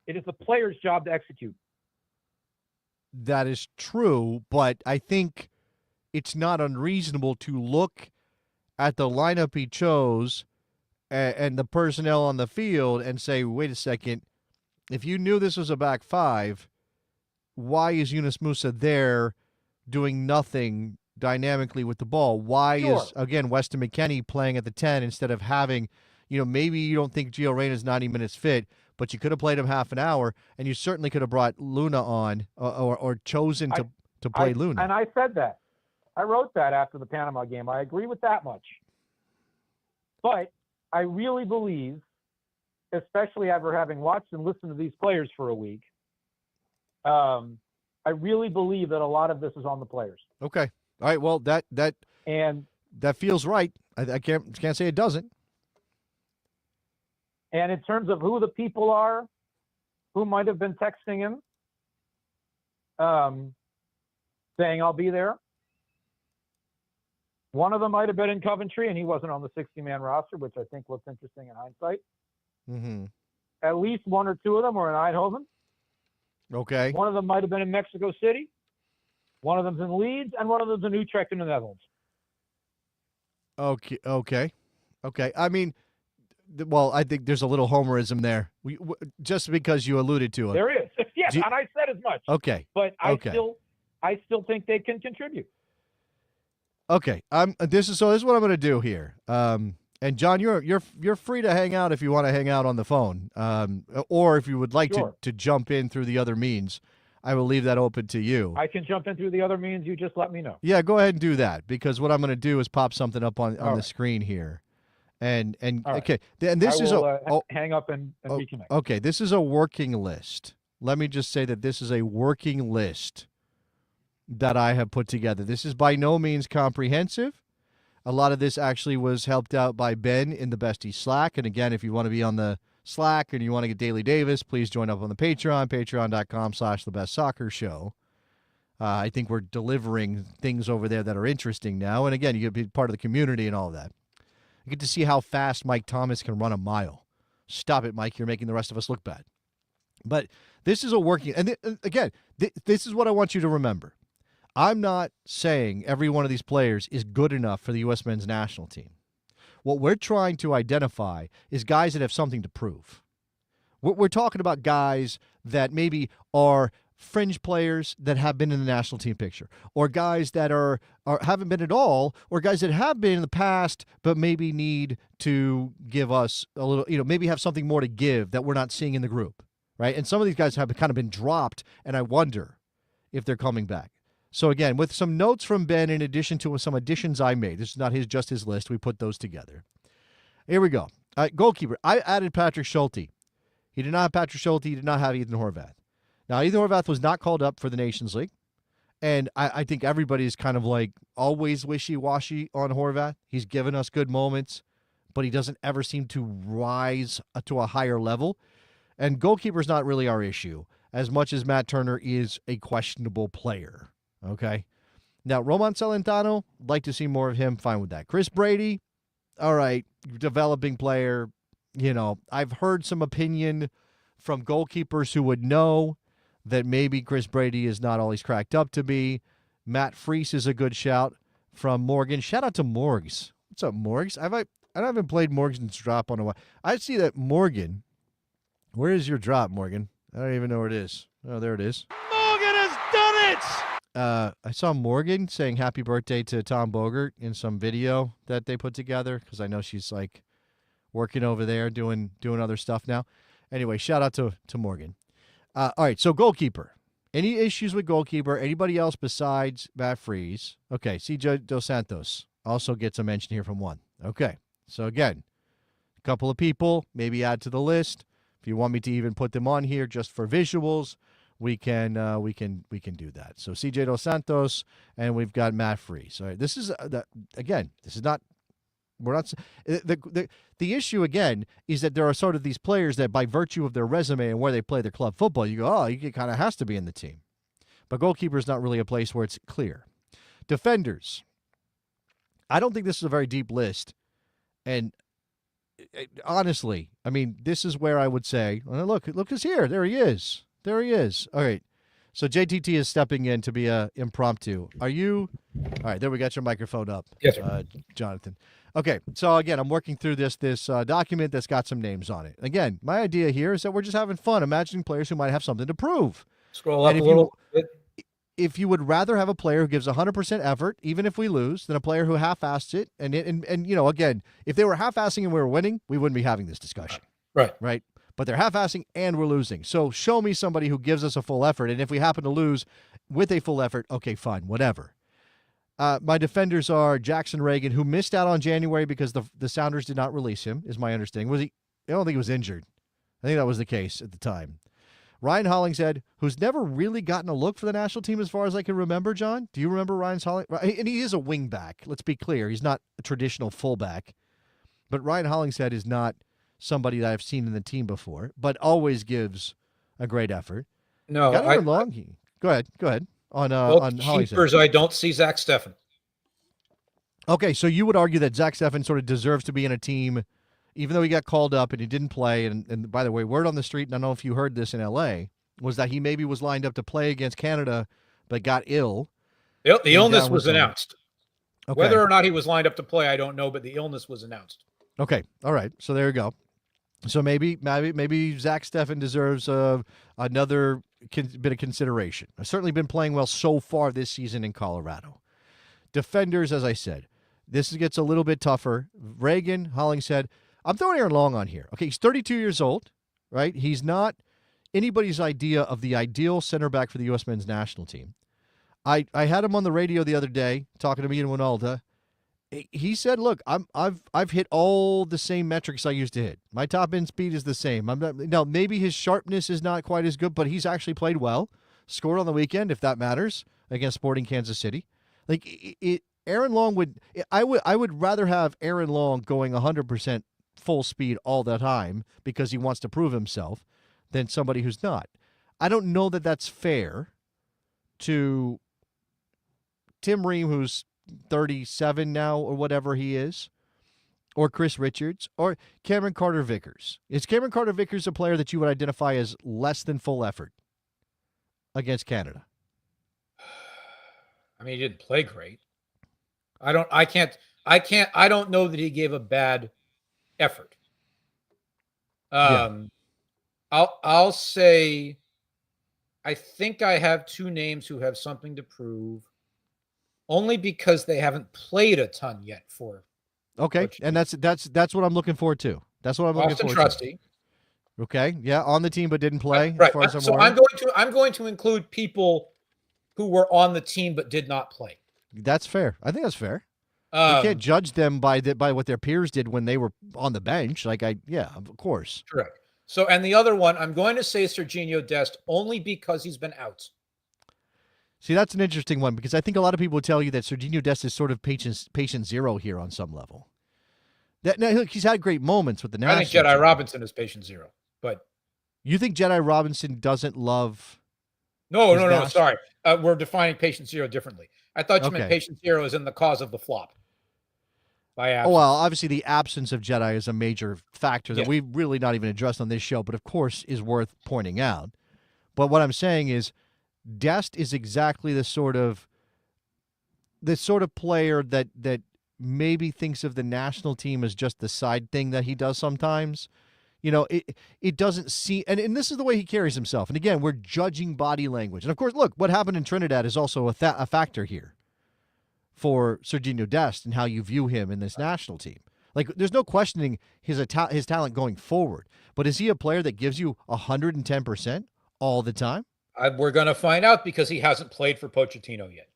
It is the player's job to execute. That is true, but I think it's not unreasonable to look at the lineup he chose and the personnel on the field and say, wait a second, if you knew this was a back five, why is Yunus Musa there doing nothing dynamically with the ball? Why is, again, Weston McKennie playing at the 10 instead of having, maybe you don't think Gio Reyna's 90 minutes fit, but you could have played him half an hour, and you certainly could have brought Luna on or chosen to play Luna. And I said that. I wrote that after the Panama game. I agree with that much. But I really believe, especially after having watched and listened to these players for a week, I really believe that a lot of this is on the players. Okay. All right. Well, that feels right. I can't say it doesn't. And in terms of who the people are who might have been texting him, saying, I'll be there. One of them might have been in Coventry, and he wasn't on the 60-man roster, which I think looks interesting in hindsight. Mm-hmm. At least one or two of them were in Eindhoven. Okay. One of them might have been in Mexico City. One of them's in Leeds, and one of them's in Utrecht in the Netherlands. Okay. I mean, well, I think there's a little homerism there, just because you alluded to it. There is. Yes, and I said as much. Okay. But I still think they can contribute. Okay. This is what I'm going to do here. And John, you're free to hang out if you want to hang out on the phone, or if you would like to jump in through the other means. I will leave that open to you. I can jump in through the other means. You just let me know. Yeah, go ahead and do that, because what I'm going to do is pop something up on the screen here. And okay, and this is hang up and reconnect. Okay, this is a working list. Let me just say that this is a working list that I have put together. This is by no means comprehensive. A lot of this actually was helped out by Ben in the Bestie Slack. And again, if you want to be on the Slack and you want to get Daily Davis, please join up on the Patreon, patreon.com/thebestsoccershow. I think we're delivering things over there that are interesting now. And again, you get to be part of the community and all of that. You get to see how fast Mike Thomas can run a mile. Stop it, Mike. You're making the rest of us look bad. But this is a working, and again, this is what I want you to remember. I'm not saying every one of these players is good enough for the U.S. men's national team. What we're trying to identify is guys that have something to prove. We're talking about guys that maybe are fringe players that have been in the national team picture, or guys that haven't been at all, or guys that have been in the past but maybe need to give us a little, maybe have something more to give that we're not seeing in the group, right? And some of these guys have kind of been dropped, and I wonder if they're coming back. So again, with some notes from Ben in addition to some additions I made, this is not just his list, we put those together. Here we go. Goalkeeper, I added Patrick Schulte. He did not have Patrick Schulte. He did not have Ethan Horvath. Now, Ethan Horvath was not called up for the Nations League, and I think everybody's kind of like always wishy-washy on Horvath. He's given us good moments, but he doesn't ever seem to rise to a higher level. And goalkeeper's not really our issue, as much as Matt Turner is a questionable player. Okay? Now, Roman Celentano, like to see more of him. Fine with that. Chris Brady, all right, developing player. You know, I've heard some opinion from goalkeepers who would know that maybe Chris Brady is not all he's cracked up to be. Matt Freese is a good shout from Morgan. Shout out to Morgs. What's up, Morgs? I haven't played Morgan's drop on a while. I see that Morgan. Where is your drop, Morgan? I don't even know where it is. Oh, there it is. Morgan has done it! I saw Morgan saying happy birthday to Tom Bogert in some video that they put together because I know she's like working over there doing other stuff now. Anyway, shout out to Morgan. All right, so goalkeeper. Any issues with goalkeeper? Anybody else besides Matt Freese? Okay, CJ Dos Santos also gets a mention here from one. Okay, so again, a couple of people maybe add to the list. If you want me to even put them on here just for visuals, we can do that. So CJ Dos Santos, and we've got Matt Freese. All right, this is again, this is not. We're not the issue again is that there are sort of these players that by virtue of their resume and where they play their club football, you go, oh, he kind of has to be in the team. But goalkeeper is not really a place where it's clear. Defenders. I don't think this is a very deep list. And honestly, I mean, this is where I would say, look who's here. There he is. There he is. All right. So JTT is stepping in to be a impromptu. Are you? All right, there we got your microphone up. Yes, sir. Jonathan. Okay, so again, I'm working through this document that's got some names on it. Again, my idea here is that we're just having fun, imagining players who might have something to prove. Scroll up a little bit. If you would rather have a player who gives 100% effort, even if we lose, than a player who half-assed it, and you know, again, if they were half-assing and we were winning, we wouldn't be having this discussion. Right. But they're half-assing and we're losing. So show me somebody who gives us a full effort, and if we happen to lose with a full effort, okay, fine, whatever. My defenders are Jackson Reagan, who missed out on January because the Sounders did not release him, is my understanding. Was he? I don't think he was injured. I think that was the case at the time. Ryan Hollingshead, who's never really gotten a look for the national team as far as I can remember, John. Do you remember Ryan Hollingshead? And he is a wing back. Let's be clear. He's not a traditional fullback. But Ryan Hollingshead is not somebody that I've seen in the team before, but always gives a great effort. No, Go ahead. On Hollingshead. Keepers, I don't see Zach Steffen. Okay, so you would argue that Zach Steffen sort of deserves to be in a team, even though he got called up and he didn't play. And by the way, word on the street, and I don't know if you heard this in L.A., was that he maybe was lined up to play against Canada but got ill. The illness was announced. Okay. Whether or not he was lined up to play, I don't know, but the illness was announced. Okay, all right. So there you go. So maybe Zach Steffen deserves another bit of consideration. I've certainly been playing well so far this season in Colorado. Defenders, as I said, this gets a little bit tougher. Reagan, Hollingshead. I'm throwing Aaron Long on here. Okay, he's 32 years old, right? He's not anybody's idea of the ideal center back for the U.S. men's national team. I had him on the radio the other day talking to me and Winalda. He said, "Look, I've hit all the same metrics I used to hit. My top end speed is the same. Now maybe his sharpness is not quite as good, but he's actually played well. Scored on the weekend, if that matters, against Sporting Kansas City. Like Aaron Long I would rather have Aaron Long going 100% full speed all the time because he wants to prove himself than somebody who's not. I don't know that that's fair to Tim Ream, who's 37 now or whatever he is, or Chris Richards, or Cameron Carter-Vickers. Is Cameron Carter-Vickers a player that you would identify as less than full effort against Canada? I mean, he didn't play great. I don't know that he gave a bad effort. I'll say I think I have two names who have something to prove. Only because they haven't played a ton yet for. Okay, and that's what I'm looking for too. That's what I'm looking for. Austin Trusty. Okay, yeah, on the team but didn't play. Right. As far as So I'm going to include people who were on the team but did not play. That's fair. I think that's fair. You can't judge them by what their peers did when they were on the bench. Of course. Correct. So, and the other one, I'm going to say Serginho Dest only because he's been out. See, that's an interesting one because I think a lot of people would tell you that Serginho Dest is sort of patient zero here on some level. Look, he's had great moments with the national. I think Jedi Robinson is patient zero, but you think Jedi Robinson doesn't love? No. Sorry, we're defining patient zero differently. I thought you meant Okay. patient zero is in the cause of the flop. By Oh, absence. well, obviously the absence of Jedi is a major factor that Yeah. we've really not even addressed on this show, but of course is worth pointing out. But what I'm saying is Dest is exactly the sort of player that maybe thinks of the national team as just the side thing that he does sometimes. You know, it doesn't seem, and this is the way he carries himself. And again, we're judging body language. And of course, look, what happened in Trinidad is also a factor here for Serginho Dest and how you view him in this national team. Like, there's no questioning his talent going forward. But is he a player that gives you 110% all the time? We're going to find out because he hasn't played for Pochettino yet.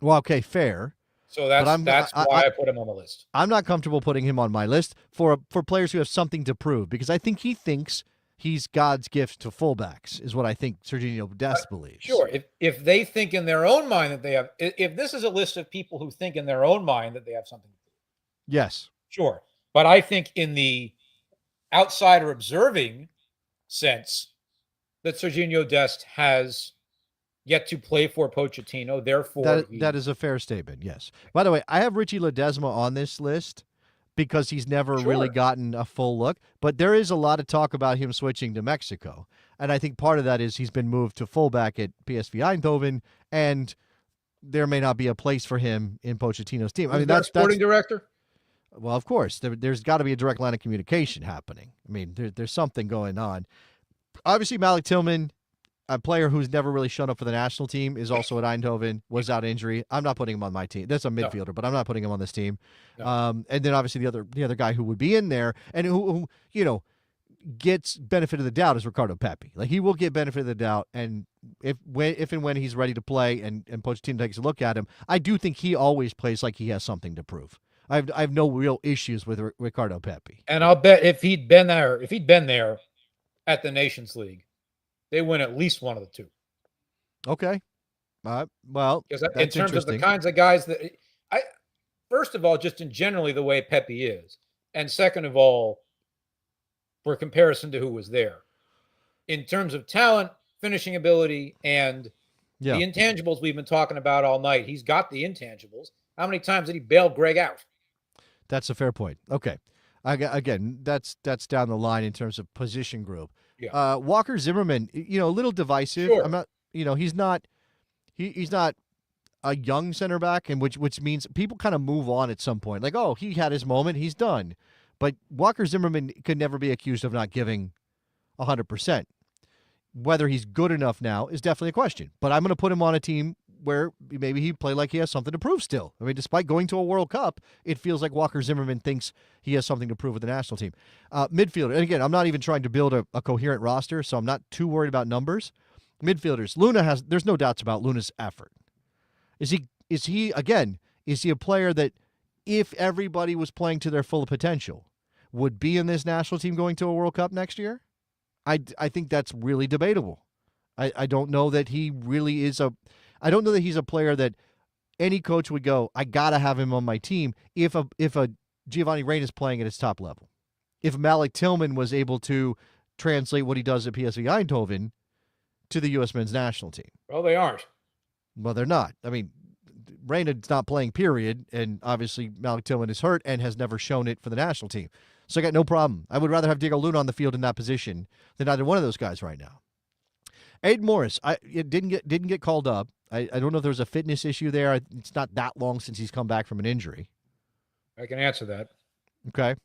Well, okay, fair. So that's why I put him on the list. I'm not comfortable putting him on my list for players who have something to prove, because I think he thinks he's God's gift to fullbacks, is what I think Serginho Dest believes. Sure. If they think in their own mind that they have, if this is a list of people who think in their own mind that they have something to prove. Yes. Sure. But I think in the outsider observing sense that Serginho Dest has yet to play for Pochettino. Therefore, that is a fair statement, yes. By the way, I have Richie Ledesma on this list because he's never really gotten a full look. But there is a lot of talk about him switching to Mexico. And I think part of that is he's been moved to fullback at PSV Eindhoven, and there may not be a place for him in Pochettino's team. I mean, that's sporting director. Well, of course, there's got to be a direct line of communication happening. I mean, there's something going on. Obviously, Malik Tillman, a player who's never really shown up for the national team, is also at Eindhoven, was out injury. I'm not putting him on my team. That's a midfielder, but I'm not putting him on this team. No. And then obviously the other guy who would be in there and who gets benefit of the doubt is Ricardo Pepi. Like, he will get benefit of the doubt, and if and when he's ready to play and Pochettino takes a look at him, I do think he always plays like he has something to prove. I have no real issues with Ricardo Pepi. And I'll bet if he'd been there at the Nations League, they win at least one of the two. Okay. Well, because in terms of the kinds of guys that first of all, just in generally the way Pepi is, and second of all, for comparison to who was there, in terms of talent, finishing ability, and the intangibles we've been talking about all night, he's got the intangibles. How many times did he bail Greg out? That's a fair point. Okay. Again, that's down the line in terms of position group. Yeah. Walker Zimmerman, a little divisive. Sure. I'm not, he's not a young center back, and which means people kind of move on at some point. Like, oh, he had his moment, he's done. But Walker Zimmerman could never be accused of not giving 100%. Whether he's good enough now is definitely a question. But I'm going to put him on a team where maybe he played like he has something to prove still. I mean, despite going to a World Cup, it feels like Walker Zimmerman thinks he has something to prove with the national team. Midfielder, and again, I'm not even trying to build a coherent roster, so I'm not too worried about numbers. Midfielders, there's no doubts about Luna's effort. Is he a player that, if everybody was playing to their full potential, would be in this national team going to a World Cup next year? I think that's really debatable. I don't know that he really is I don't know that he's a player that any coach would go, I got to have him on my team if a Giovanni Reina is playing at his top level. If Malik Tillman was able to translate what he does at PSV Eindhoven to the U.S. men's national team. Well, they aren't. Well, they're not. I mean, Reina's not playing, period, and obviously Malik Tillman is hurt and has never shown it for the national team. So I got no problem. I would rather have Diego Luna on the field in that position than either one of those guys right now. Aiden Morris, it didn't get called up. I don't know if there was a fitness issue there. It's not that long since he's come back from an injury. I can answer that. Okay.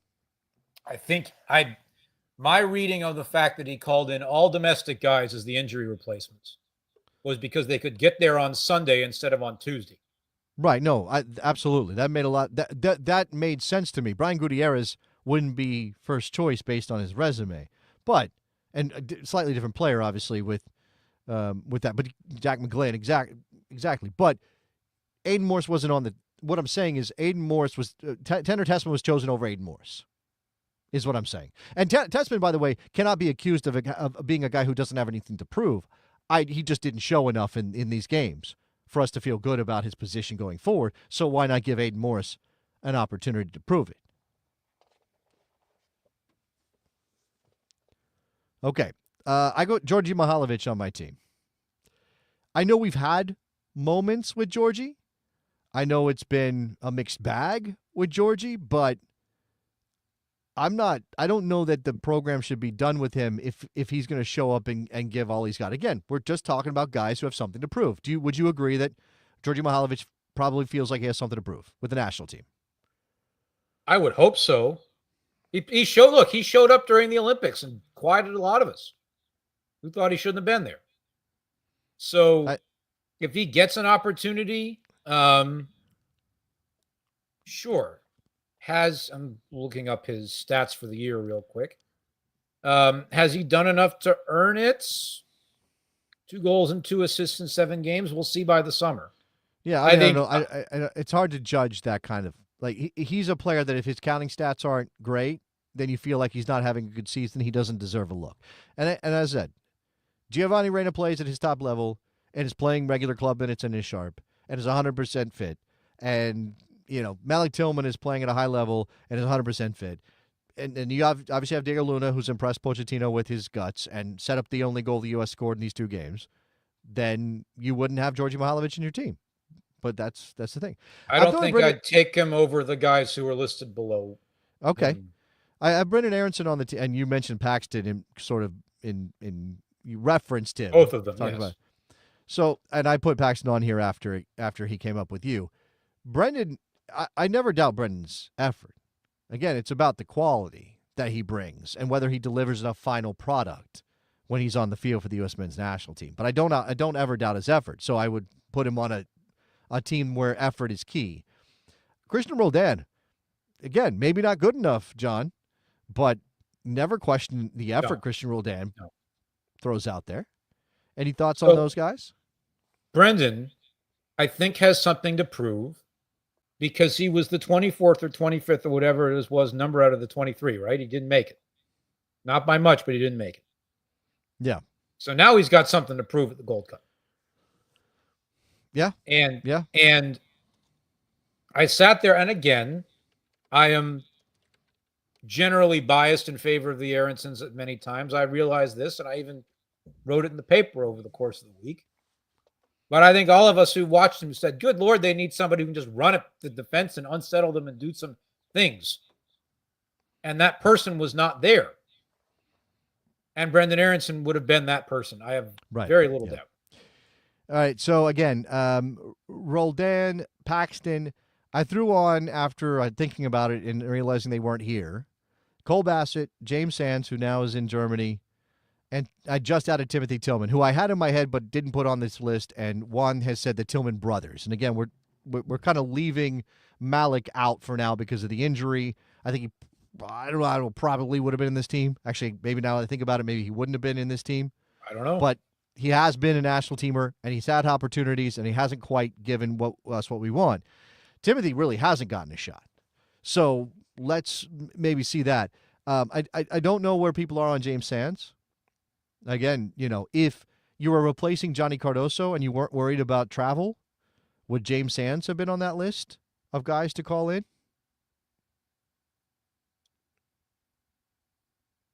I think my reading of the fact that he called in all domestic guys as the injury replacements was because they could get there on Sunday instead of on Tuesday. Right. No, absolutely. That made a lot. That made sense to me. Brian Gutierrez wouldn't be first choice based on his resume, but and a slightly different player, obviously, with that. But Jack McGlynn, exactly. But Aiden Morris wasn't on the. What I'm saying is Aiden Morris was Tanner Tessman was chosen over Aiden Morris, is what I'm saying. And Tessman, by the way, cannot be accused of being a guy who doesn't have anything to prove. He just didn't show enough in these games for us to feel good about his position going forward. So why not give Aiden Morris an opportunity to prove it? Okay. I go Georgi Mihailovic on my team. I know we've had moments with Georgie, I know it's been a mixed bag with Georgie, but I don't know that the program should be done with him if he's going to show up and give all he's got. Again, we're just talking about guys who have something to prove. Would you agree that Georgie Mihailovic probably feels like he has something to prove with the national team? I would hope so. He showed up during the Olympics and quieted a lot of us who thought he shouldn't have been there. So if he gets an opportunity, sure. I'm looking up his stats for the year real quick. Has he done enough to earn it? 2 goals and 2 assists in 7 games. We'll see by the summer. Yeah, I don't know. I it's hard to judge that kind of like he's a player that if his counting stats aren't great, then you feel like he's not having a good season. He doesn't deserve a look. And as I said, Giovanni Reyna plays at his top level and is playing regular club minutes and is sharp and is 100% fit. And Malik Tillman is playing at a high level and is 100% fit. And you obviously have Diego Luna, who's impressed Pochettino with his guts and set up the only goal the U.S. scored in these 2 games. Then you wouldn't have Georgie Mihailovic in your team. But that's the thing. I don't think I'd take him over the guys who are listed below. Okay. I have Brendan Aronson on the team, and you mentioned Paxton in you referenced him. Both of them, yes. So, and I put Paxton on here after he came up with you. Brendan, I never doubt Brendan's effort. Again, it's about the quality that he brings and whether he delivers enough final product when he's on the field for the U.S. men's national team. But I don't ever doubt his effort. So I would put him on a team where effort is key. Christian Roldan, again, maybe not good enough, John, but never question the effort Christian Roldan throws out there. Any thoughts on those guys? Brendan, I think, has something to prove because he was the 24th or 25th or whatever it was number out of the 23, right? He didn't make it. Not by much, but he didn't make it. Yeah. So now he's got something to prove at the Gold Cup. Yeah. And I sat there, and again, I am generally biased in favor of the Aronsons at many times. I realize this, and I even wrote it in the paper over the course of the week. But I think all of us who watched him said, good Lord, they need somebody who can just run up the defense and unsettle them and do some things. And that person was not there. And Brendan Aronson would have been that person. I have very little doubt. All right, so again, Roldan, Paxton, I threw on after thinking about it and realizing they weren't here. Cole Bassett, James Sands, who now is in Germany, and I just added Timothy Tillman, who I had in my head but didn't put on this list, and Juan has said the Tillman brothers. And again, we're kind of leaving Malik out for now because of the injury. I think I don't know, probably would have been in this team. Actually, maybe now that I think about it, maybe he wouldn't have been in this team. I don't know. But he has been a national teamer, and he's had opportunities, and he hasn't quite given us what we want. Timothy really hasn't gotten a shot. So let's maybe see that. I don't know where people are on James Sands. Again, if you were replacing Johnny Cardoso and you weren't worried about travel, would James Sands have been on that list of guys to call in?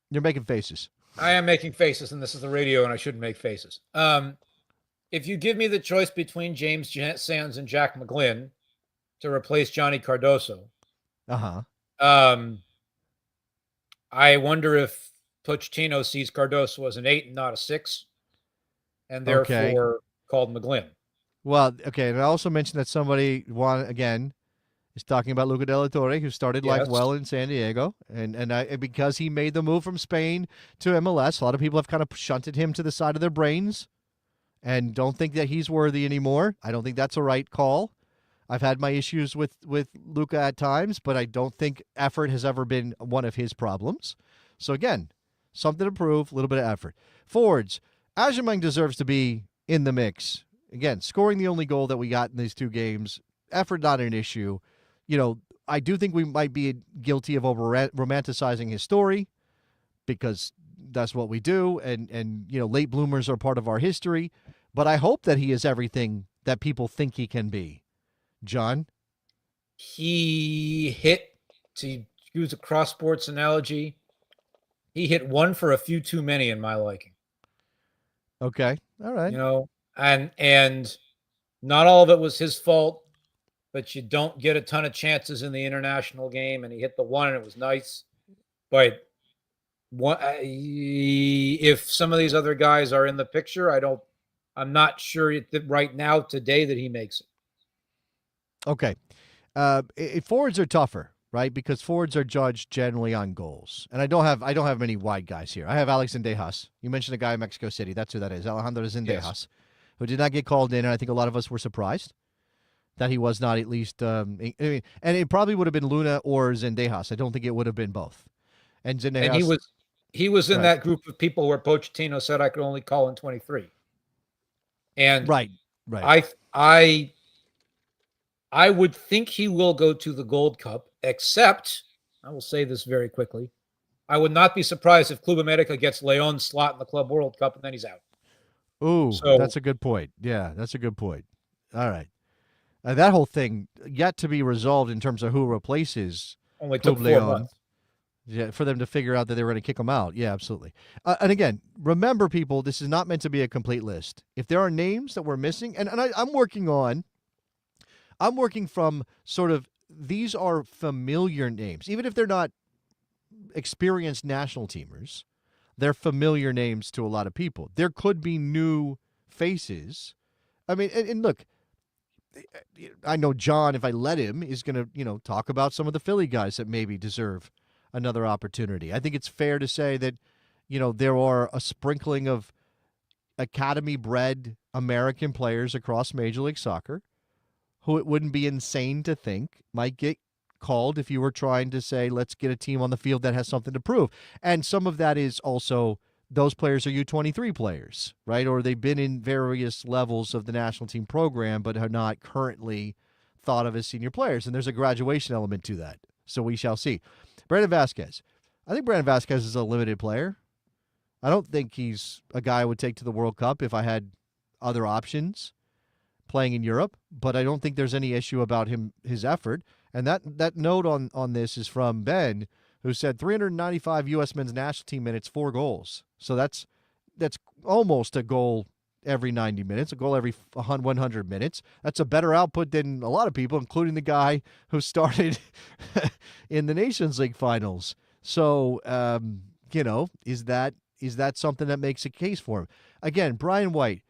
You're making faces. I am making faces, and this is the radio, and I shouldn't make faces. If you give me the choice between James Sands and Jack McGlynn to replace Johnny Cardoso, I wonder if Pochettino sees Cardoso as an 8 and not a 6, and therefore called McGlynn. Well, okay, and I also mentioned that somebody is talking about Luca de la Torre, who started well in San Diego, and because he made the move from Spain to MLS, a lot of people have kind of shunted him to the side of their brains and don't think that he's worthy anymore. I don't think that's a right call. I've had my issues with Luca at times, but I don't think effort has ever been one of his problems. So again, something to prove, a little bit of effort. Forwards, Aubameyang deserves to be in the mix. Again, scoring the only goal that we got in these 2 games, effort not an issue. I do think we might be guilty of over-romanticizing his story because that's what we do, and late bloomers are part of our history. But I hope that he is everything that people think he can be. John? He hit, to use a cross-sports analogy, he hit one for a few too many in my liking. Okay. All right. And not all of it was his fault. but you don't get a ton of chances in the international game. And he hit the one, and it was nice. But if some of these other guys are in the picture, I'm not sure right now today that he makes it. Okay. Forwards are tougher, right? Because forwards are judged generally on goals. And I don't have many wide guys here. I have Alex Zendejas. You mentioned a guy in Mexico City. That's who that is. Alejandro Zendejas, Yes. who did not get called in, and I think a lot of us were surprised that he was not at least and it probably would have been Luna or Zendejas. I don't think it would have been both. And Zendejas, And he was in right. that group of people where Pochettino said I could only call in 23. And right. I would think he will go to the Gold Cup, except, I will say this very quickly, I would not be surprised if Club America gets Leon's slot in the Club World Cup and then he's out. Ooh, So, that's a good point. Yeah, that's a good point. All right. That whole thing yet to be resolved in terms of who replaces only Club took 4 Leon. months. Yeah, for them to figure out that they were going to kick him out. Yeah, absolutely. And again, remember, people, this is not meant to be a complete list. If there are names that we're missing, and I'm working from sort of, these are familiar names. Even if they're not experienced national teamers, they're familiar names to a lot of people. There could be new faces. I mean, and look, I know John, if I let him, is going to, talk about some of the Philly guys that maybe deserve another opportunity. I think it's fair to say that, there are a sprinkling of academy-bred American players across Major League Soccer who it wouldn't be insane to think might get called if you were trying to say, let's get a team on the field that has something to prove. And some of that is also those players are U23 players, right? Or they've been in various levels of the national team program but are not currently thought of as senior players. And there's a graduation element to that. So we shall see. Brandon Vasquez. I think Brandon Vasquez is a limited player. I don't think he's a guy I would take to the World Cup if I had other options playing in Europe, but I don't think there's any issue about his effort. And that note on this is from Ben, who said 395 U.S. men's national team minutes, 4 goals. So that's almost a goal every 90 minutes, a goal every 100 minutes. That's a better output than a lot of people, including the guy who started in the Nations League finals. So, is that something that makes a case for him? Again, Brian White,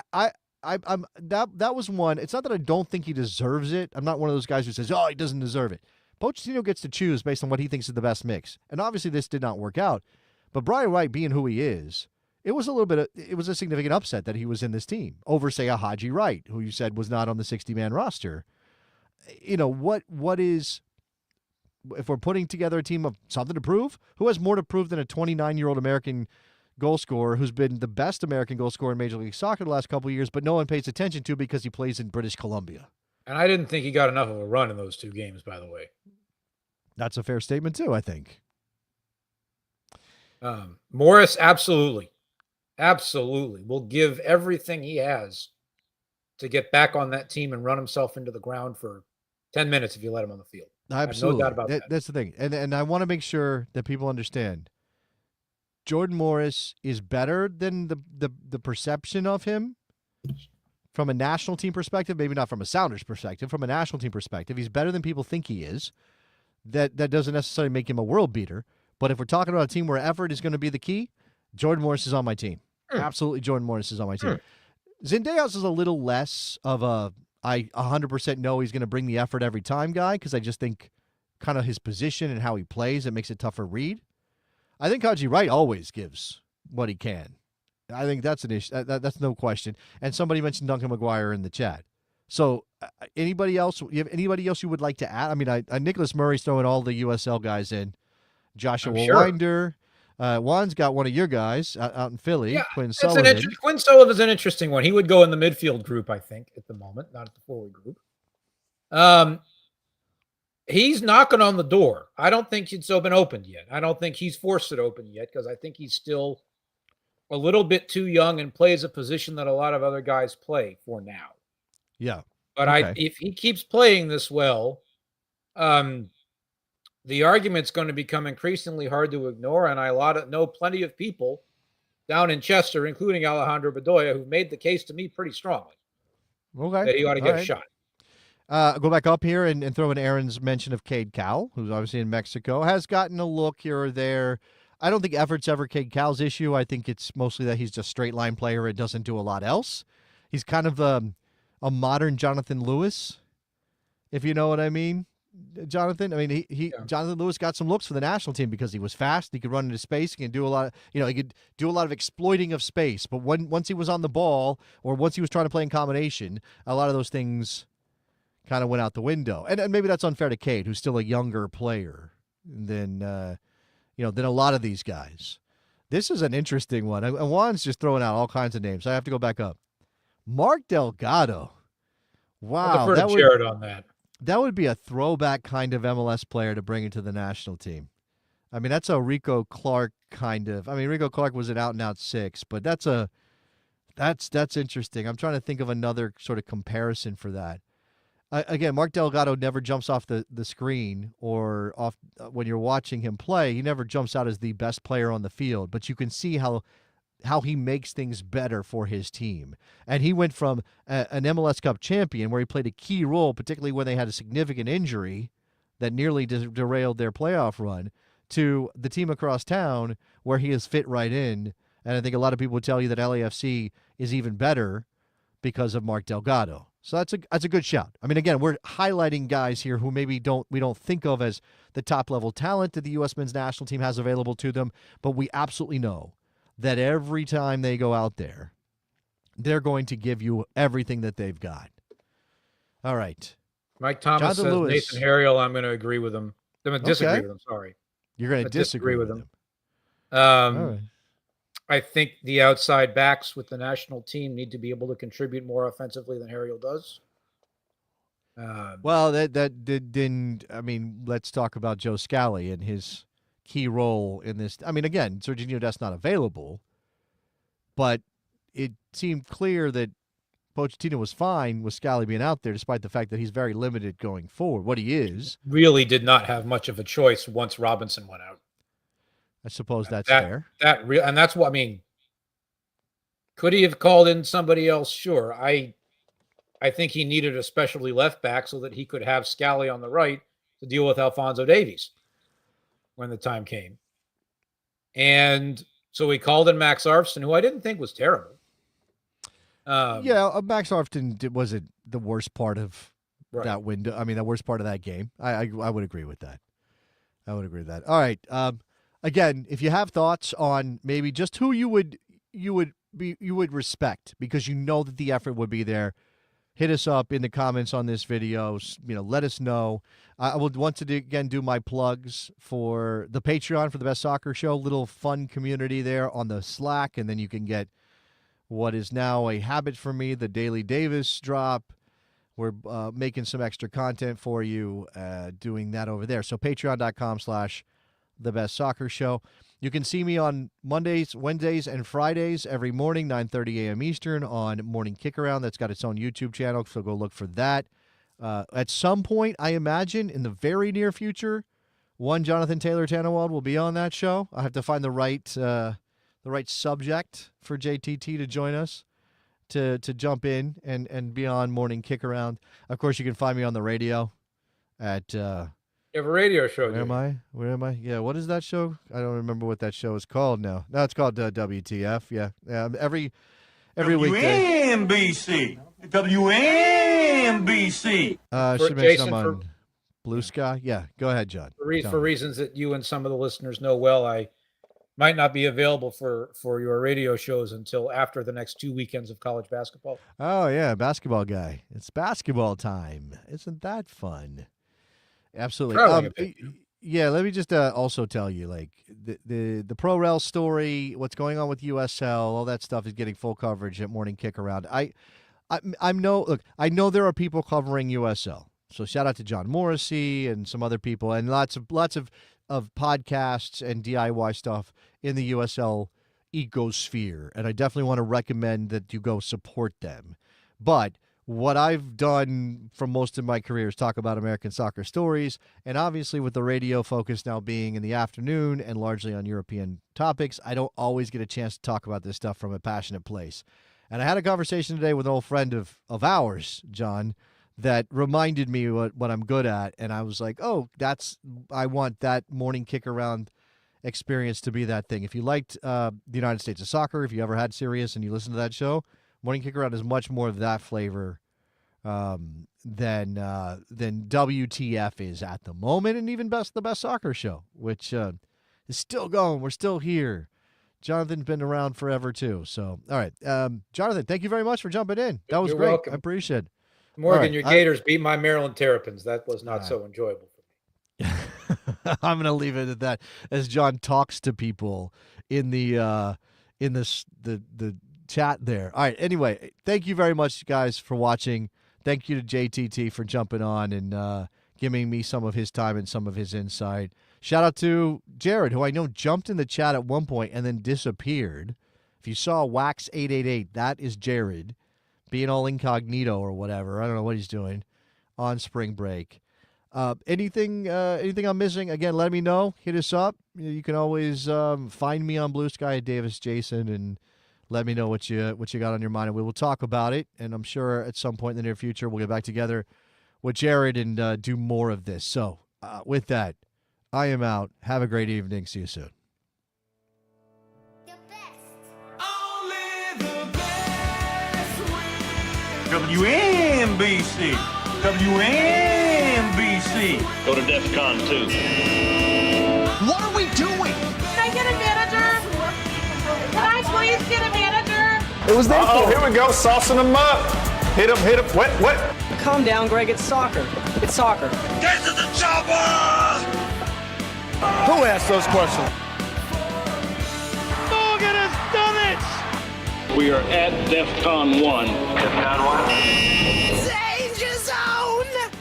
that was one. It's not that I don't think he deserves it. I'm not one of those guys who says, oh, he doesn't deserve it. Pochettino gets to choose based on what he thinks is the best mix. And obviously this did not work out. But Brian White being who he is, it was a significant upset that he was in this team over, say, a Haji Wright, who you said was not on the 60-man roster. What is, if we're putting together a team of something to prove, who has more to prove than a 29-year-old American goal scorer who's been the best American goal scorer in Major League Soccer the last couple of years, but no one pays attention to because he plays in British Columbia? And I didn't think he got enough of a run in those 2 games, by the way. That's a fair statement too, I think. Morris, absolutely will give everything he has to get back on that team and run himself into the ground for 10 minutes if you let him on the field. Absolutely. I have no doubt about that. That's the thing. And I want to make sure that people understand Jordan Morris is better than the perception of him from a national team perspective, maybe not from a Sounders perspective, from a national team perspective. He's better than people think he is. That doesn't necessarily make him a world beater. But if we're talking about a team where effort is going to be the key, Jordan Morris is on my team. Absolutely, Jordan Morris is on my team. Zendejas is a little less of a I 100% know he's going to bring the effort every time guy, because I just think kind of his position and how he plays, it makes it tougher read. I think Haji Wright always gives what he can. I think that's an issue. That's no question. And somebody mentioned Duncan McGuire in the chat. So anybody else? You have anybody else you would like to add? I mean, Nicholas Murray's throwing all the USL guys in. Joshua Winder. Juan's got one of your guys out in Philly, Yeah, Quinn Sullivan. Quinn Sullivan's an interesting one. He would go in the midfield group, I think, at the moment, not at the forward group. He's knocking on the door. I don't think it's been opened yet. I don't think he's forced it open yet, because I think he's still a little bit too young and plays a position that a lot of other guys play for now. Yeah. But if he keeps playing this well, the argument's going to become increasingly hard to ignore. And I know plenty of people down in Chester, including Alejandro Bedoya, who've made the case to me pretty strongly that he ought to get a shot. Go back up here and throw in Aaron's mention of Cade Cowell, who's obviously in Mexico, has gotten a look here or there. I don't think effort's ever Cade Cowell's issue. I think it's mostly that he's just straight line player and doesn't do a lot else. He's kind of a modern Jonathan Lewis, if you know what I mean, Jonathan. I mean, Jonathan Lewis got some looks for the national team because he was fast. He could run into space. He could do a lot. He could do a lot of exploiting of space. But once he was on the ball or once he was trying to play in combination, a lot of those things kind of went out the window. And maybe that's unfair to Cade, who's still a younger player than a lot of these guys. This is an interesting one. And Juan's just throwing out all kinds of names. I have to go back up. Mark Delgado. Wow. I'll defer to Jared on that. That would be a throwback kind of MLS player to bring into the national team. I mean, that's a Rico Clark kind of. I mean, Rico Clark was an out-and-out 6, but that's interesting. I'm trying to think of another sort of comparison for that. Again, Mark Delgado never jumps off the screen or off when you're watching him play. He never jumps out as the best player on the field, but you can see how he makes things better for his team. And he went from an MLS Cup champion where he played a key role, particularly when they had a significant injury that nearly derailed their playoff run, to the team across town where he has fit right in. And I think a lot of people would tell you that LAFC is even better because of Mark Delgado. So that's a good shout. I mean, again, we're highlighting guys here who maybe we don't think of as the top level talent that the U.S. men's national team has available to them, but we absolutely know that every time they go out there, they're going to give you everything that they've got. All right. Mike Thomas Jonathan says Lewis. Nathan Harriel. I'm going to agree with him. I'm going to disagree Okay. with him. Sorry. You're going to disagree with him. All All right. I think the outside backs with the national team need to be able to contribute more offensively than Harriel does. Well, that didn't. I mean, let's talk about Joe Scally and his key role in this. I mean, again, Serginho Dest's not available, but it seemed clear that Pochettino was fine with Scally being out there, despite the fact that he's very limited going forward. What he is really did not have much of a choice once Robinson went out. I suppose that's fair. And that's what I mean. Could he have called in somebody else? Sure. I think he needed a specialty left back so that he could have Scally on the right to deal with Alphonso Davies when the time came. And so he called in Max Arfston, who I didn't think was terrible. Max Arfston wasn't the worst part of that window. I mean, the worst part of that game. I would agree with that. All right. Again, if you have thoughts on maybe just who you would respect because you know that the effort would be there, hit us up in the comments on this video. Let us know. I would once again do my plugs for the Patreon for the Best Soccer Show. Little fun community there on the Slack, and then you can get what is now a habit for me, the Daily Davis drop. We're making some extra content for you, doing that over there. So patreon.com/The Best Soccer Show. You can see me on Mondays, Wednesdays, and Fridays every morning, 9:30 a.m. Eastern on Morning Kick Around. That's got its own YouTube channel, so go look for that. At some point, I imagine, in the very near future, one Jonathan Taylor Tannewald will be on that show. I have to find the right subject for JTT to join us to jump in and be on Morning Kick Around. Of course, you can find me on the radio at You have a radio show. Where am I? Yeah, what is that show? I don't remember what that show is called now. No, it's called WTF. Yeah. Every weekday. WNBC. WNBC. Should mention I'm on Blue Sky. Yeah, go ahead, John. For reasons that you and some of the listeners know well, I might not be available for your radio shows until after the next 2 weekends of college basketball. Oh, yeah, basketball guy. It's basketball time. Isn't that fun? Absolutely. Yeah, let me just also tell you, like the ProRel story, what's going on with USL, all that stuff is getting full coverage at Morning Kick Around. I know there are people covering USL, so shout out to John Morrissey and some other people, and lots of podcasts and DIY stuff in the USL ecosphere, and I definitely want to recommend that you go support them. But what I've done for most of my career is talk about American soccer stories, and obviously with the radio focus now being in the afternoon and largely on European topics, I don't always get a chance to talk about this stuff from a passionate place. And I had a conversation today with an old friend of ours, John, that reminded me what I'm good at, and I was like, oh, I want that morning kick around experience to be that thing. If you liked the United States of Soccer, if you ever had Sirius and you listen to that show, morning kick around is much more of that flavor than WTF is at the moment, and even the best soccer show, which is still going. We're still here. Jonathan's been around forever too. So, all right, Jonathan, thank you very much for jumping in. That was You're great. welcome. I appreciate it. Morgan, right, your Gators beat my Maryland Terrapins. That was not right. so enjoyable for me. I'm going to leave it at that as John talks to people in the chat there. All right. Anyway, thank you very much, guys, for watching. Thank you to JTT for jumping on and giving me some of his time and some of his insight. Shout out to Jared, who I know jumped in the chat at one point and then disappeared. If you saw Wax888, that is Jared being all incognito or whatever. I don't know what he's doing on spring break. Anything I'm missing? Again, let me know. Hit us up. You can always find me on Blue Sky at Davis Jason and let me know what you got on your mind, and we will talk about it. And I'm sure at some point in the near future we'll get back together with Jared and do more of this. So with that, I am out. Have a great evening. See you soon. WNBC. WNBC. Go to DEFCON 2. What are we doing? Can I get a manager? Can I please get a manager? It was there. Oh, here we go, saucing them up. Hit him. What? Calm down, Greg. It's soccer. It's soccer. Get to the chopper! Who asked those questions? Morgan has done it! We are at DEFCON 1. DEFCON 1. Danger zone!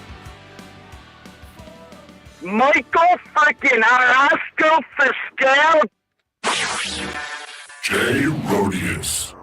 Michael freaking Arasco Fiscal. Jay Rodius.